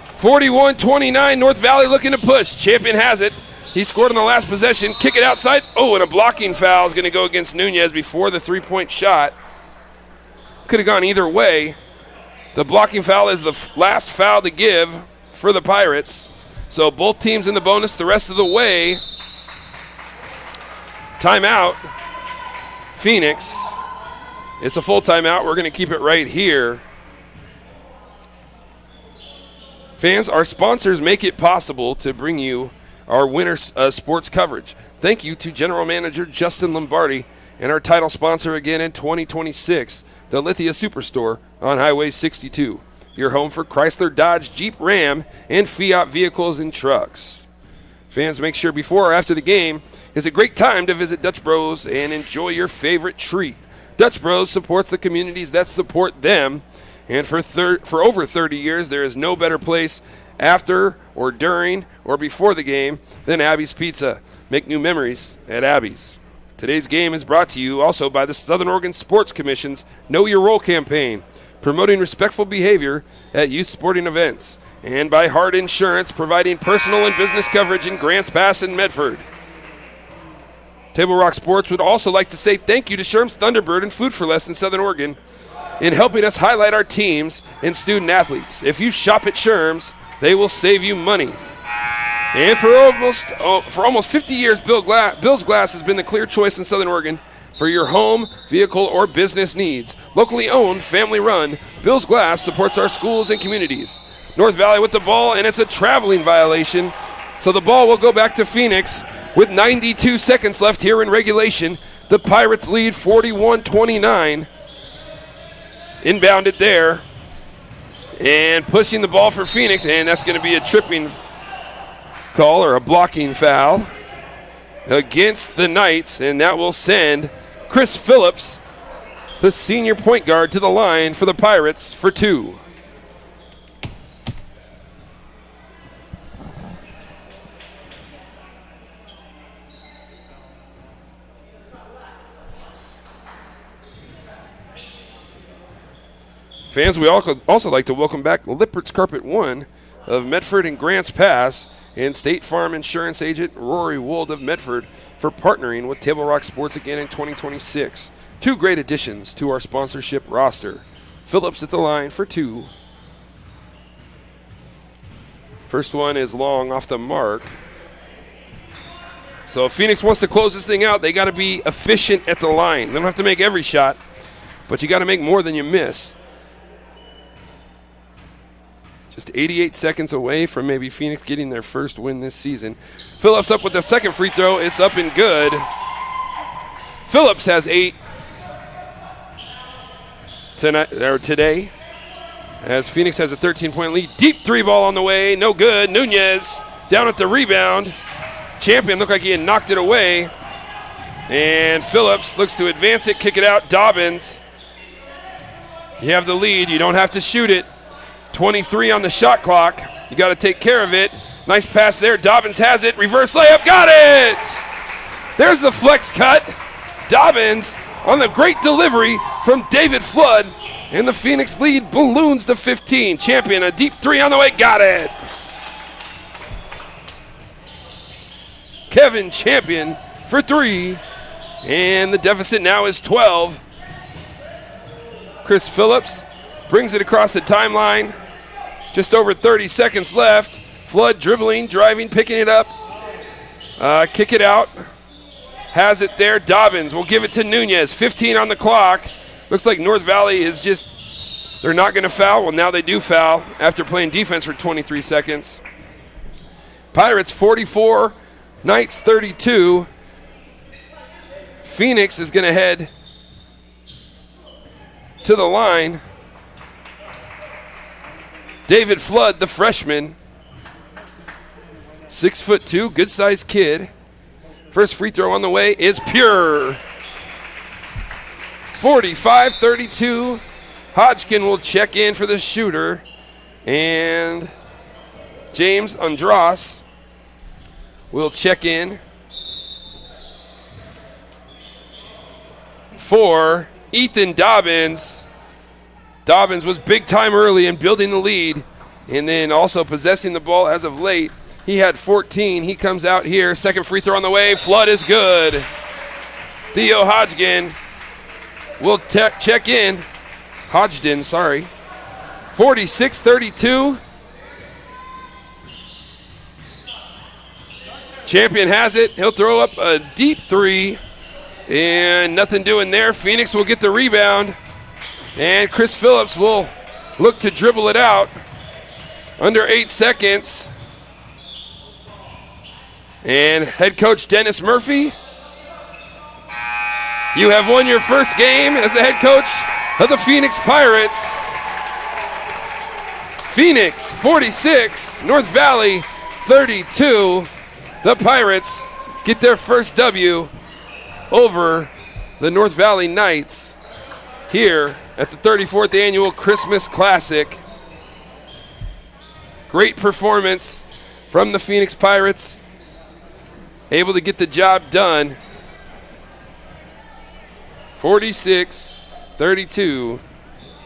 Speaker 1: 41-29. North Valley looking to push. Champion has it. He scored on the last possession. Kick it outside. Oh, and a blocking foul is going to go against Nunez before the 3-point shot. Could have gone either way. The blocking foul is the last foul to give for the Pirates. So both teams in the bonus the rest of the way. Timeout. Phoenix. It's a full timeout. We're going to keep it right here. Fans, our sponsors make it possible to bring you our winter sports coverage. Thank you to General Manager Justin Lombardi and our title sponsor again in 2026, the Lithia Superstore on Highway 62. Your home for Chrysler, Dodge, Jeep, Ram, and Fiat vehicles and trucks. Fans, make sure before or after the game is a great time to visit Dutch Bros and enjoy your favorite treat. Dutch Bros supports the communities that support them, and for over 30 years, there is no better place after or during or before the game than Abby's Pizza. Make new memories at Abby's. Today's game is brought to you also by the Southern Oregon Sports Commission's Know Your Role campaign, promoting respectful behavior at youth sporting events, and by Hard Insurance, providing personal and business coverage in Grants Pass and Medford. Table Rock Sports would also like to say thank you to Sherm's Thunderbird and Food for Less in Southern Oregon in helping us highlight our teams and student athletes. If you shop at Sherm's, they will save you money. And for almost 50 years, Bill's Glass has been the clear choice in Southern Oregon for your home, vehicle, or business needs. Locally owned, family run, Bill's Glass supports our schools and communities. North Valley with the ball, and it's a traveling violation. So the ball will go back to Phoenix with 92 seconds left here in regulation. The Pirates lead 41-29. Inbounded there. And pushing the ball for Phoenix, and that's going to be a tripping call or a blocking foul against the Knights, and that will send Chris Phillips, the senior point guard, to the line for the Pirates for 2. Fans, we also like to welcome back Lippert's Carpet 1 of Medford and Grants Pass and State Farm Insurance Agent Rory Wold of Medford for partnering with Table Rock Sports again in 2026. 2 great additions to our sponsorship roster. Phillips at the line for 2. First one is long off the mark. So if Phoenix wants to close this thing out, they got to be efficient at the line. They don't have to make every shot, but you got to make more than you miss. Just 88 seconds away from maybe Phoenix getting their first win this season. Phillips up with the second free throw. It's up and good. Phillips has 8 today, as Phoenix has a 13-point lead. Deep 3 ball on the way. No good. Nunez down at the rebound. Champion looked like he had knocked it away. And Phillips looks to advance it, kick it out. Dobbins, you have the lead. You don't have to shoot it. 23 on the shot clock. You got to take care of it. Nice pass there. Dobbins has it. Reverse layup. Got it! There's the flex cut. Dobbins on the great delivery from David Flood. And the Phoenix lead balloons to 15. Champion, a deep 3 on the way. Got it! Kevin Champion for 3. And the deficit now is 12. Chris Phillips brings it across the timeline. Just over 30 seconds left. Flood dribbling, driving, picking it up. Kick it out. Has it there. Dobbins will give it to Nunez. 15 on the clock. Looks like North Valley is just, they're not going to foul. Well, now they do foul after playing defense for 23 seconds. Pirates 44, Knights 32. Phoenix is going to head to the line. David Flood, the freshman, 6'2", good-sized kid. First free throw on the way is pure. 45-32. Hodgkin will check in for the shooter. And James Andras will check in for Ethan Dobbins. Dobbins was big time early in building the lead and then also possessing the ball as of late. He had 14. He comes out here. Second free throw on the way. Flood is good. Theo Hodgkin will check in. Hodgden, sorry. 46-32. Champion has it. He'll throw up a deep 3. And nothing doing there. Phoenix will get the rebound. And Chris Phillips will look to dribble it out. Under 8 seconds. And head coach Dennis Murphy, you have won your first game as the head coach of the Phoenix Pirates. Phoenix 46, North Valley 32. The Pirates get their first W over the North Valley Knights here at the 34th Annual Christmas Classic. Great performance from the Phoenix Pirates. Able to get the job done. 46-32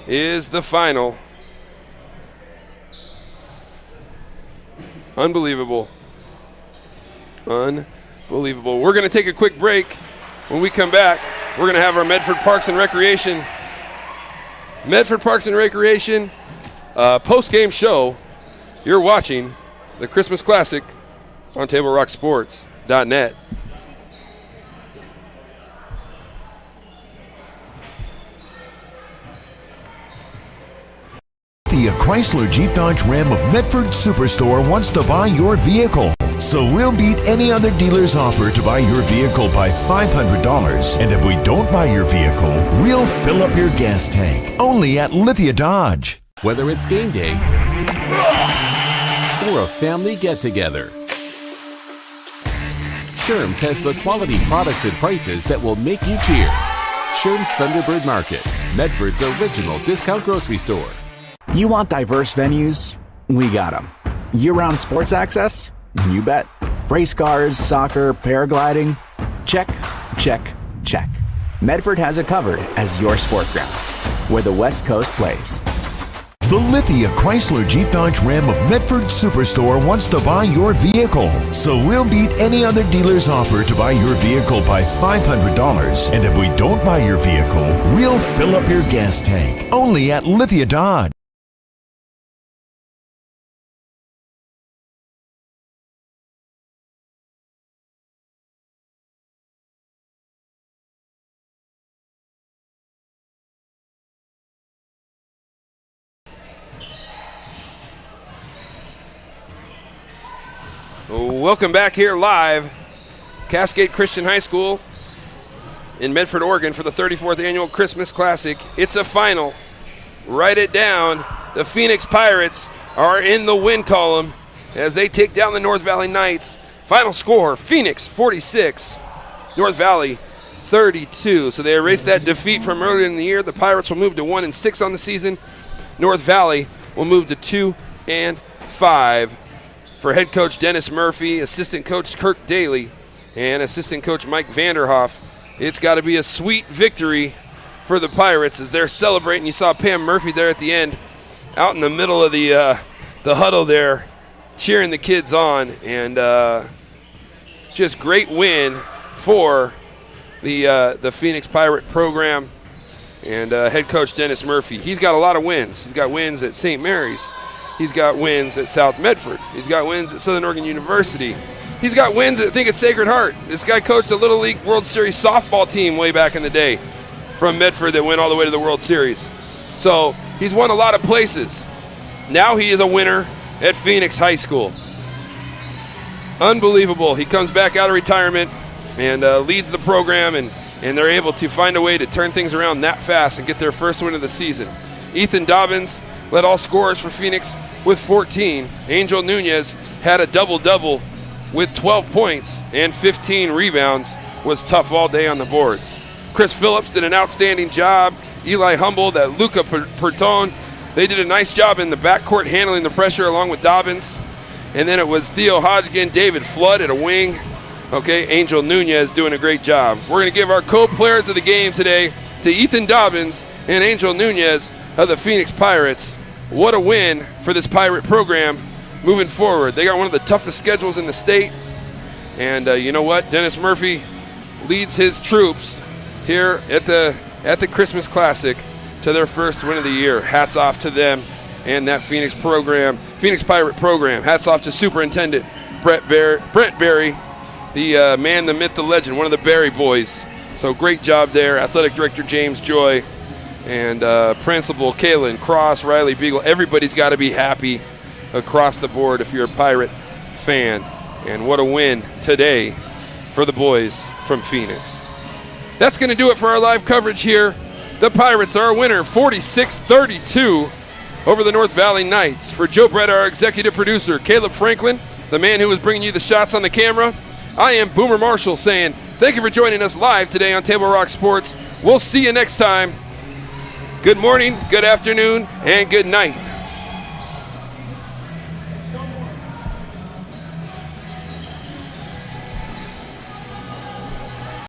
Speaker 1: is the final. Unbelievable. Unbelievable. We're going to take a quick break. When we come back, we're going to have our Medford Parks and Recreation post-game show. You're watching the Christmas Classic on TableRockSports.net.
Speaker 2: The Chrysler Jeep Dodge Ram of Medford Superstore wants to buy your vehicle. So we'll beat any other dealer's offer to buy your vehicle by $500. And if we don't buy your vehicle, we'll fill up your gas tank. Only at Lithia Dodge.
Speaker 6: Whether it's game day or a family get-together, Sherm's has the quality products and prices that will make you cheer. Sherm's Thunderbird Market, Medford's original discount grocery store.
Speaker 10: You want diverse venues? We got them. Year-round sports access? You bet. Race cars, soccer, paragliding? Check, check, check. Medford has it covered as your sport ground, where the West Coast plays.
Speaker 2: The Lithia Chrysler Jeep Dodge Ram of Medford Superstore wants to buy your vehicle. So we'll beat any other dealer's offer to buy your vehicle by $500. And if we don't buy your vehicle, we'll fill up your gas tank. Only at Lithia Dodge.
Speaker 1: Welcome back here live, Cascade Christian High School in Medford, Oregon for the 34th Annual Christmas Classic. It's a final. Write it down. The Phoenix Pirates are in the win column as they take down the North Valley Knights. Final score, Phoenix 46, North Valley 32. So they erased that defeat from earlier in the year. The Pirates will move to 1-6 on the season. North Valley will move to 2-5. For head coach Dennis Murphy, assistant coach Kirk Daly, and assistant coach Mike Vanderhoff, it's got to be a sweet victory for the Pirates as they're celebrating. You saw Pam Murphy there at the end, out in the middle of the huddle there, cheering the kids on, and just great win for the Phoenix Pirate program. And head coach Dennis Murphy, he's got a lot of wins. He's got wins at St. Mary's. He's got wins at South Medford. He's got wins at Southern Oregon University. He's got wins, I think, at Sacred Heart. This guy coached a Little League World Series softball team way back in the day from Medford that went all the way to the World Series. So he's won a lot of places. Now he is a winner at Phoenix High School. Unbelievable. He comes back out of retirement and leads the program, and they're able to find a way to turn things around that fast and get their first win of the season. Ethan Dobbins led all scorers for Phoenix with 14. Angel Nunez had a double-double with 12 points and 15 rebounds. Was tough all day on the boards. Chris Phillips did an outstanding job. Eli Humboldt, that Luca Pertone, they did a nice job in the backcourt handling the pressure along with Dobbins. And then it was Theo Hodgkin, David Flood at a wing. Okay, Angel Nunez doing a great job. We're going to give our co-players of the game today to Ethan Dobbins and Angel Nunez of the Phoenix Pirates. What a win for this Pirate program moving forward. They got one of the toughest schedules in the state. And you know what? Dennis Murphy leads his troops here at the Christmas Classic to their first win of the year. Hats off to them and that Phoenix Pirate program. Hats off to Superintendent Brent Berry, the man, the myth, the legend, one of the Berry boys. So great job there. Athletic Director James Joy and Principal Kaylin Cross, Riley Beagle. Everybody's got to be happy across the board if you're a Pirate fan. And what a win today for the boys from Phoenix. That's going to do it for our live coverage here. The Pirates are a winner, 46-32 over the North Valley Knights. For Joe Brett, our executive producer, Caleb Franklin, the man who was bringing you the shots on the camera, I am Boomer Marshall saying thank you for joining us live today on Table Rock Sports. We'll see you next time. Good morning, good afternoon, and good night.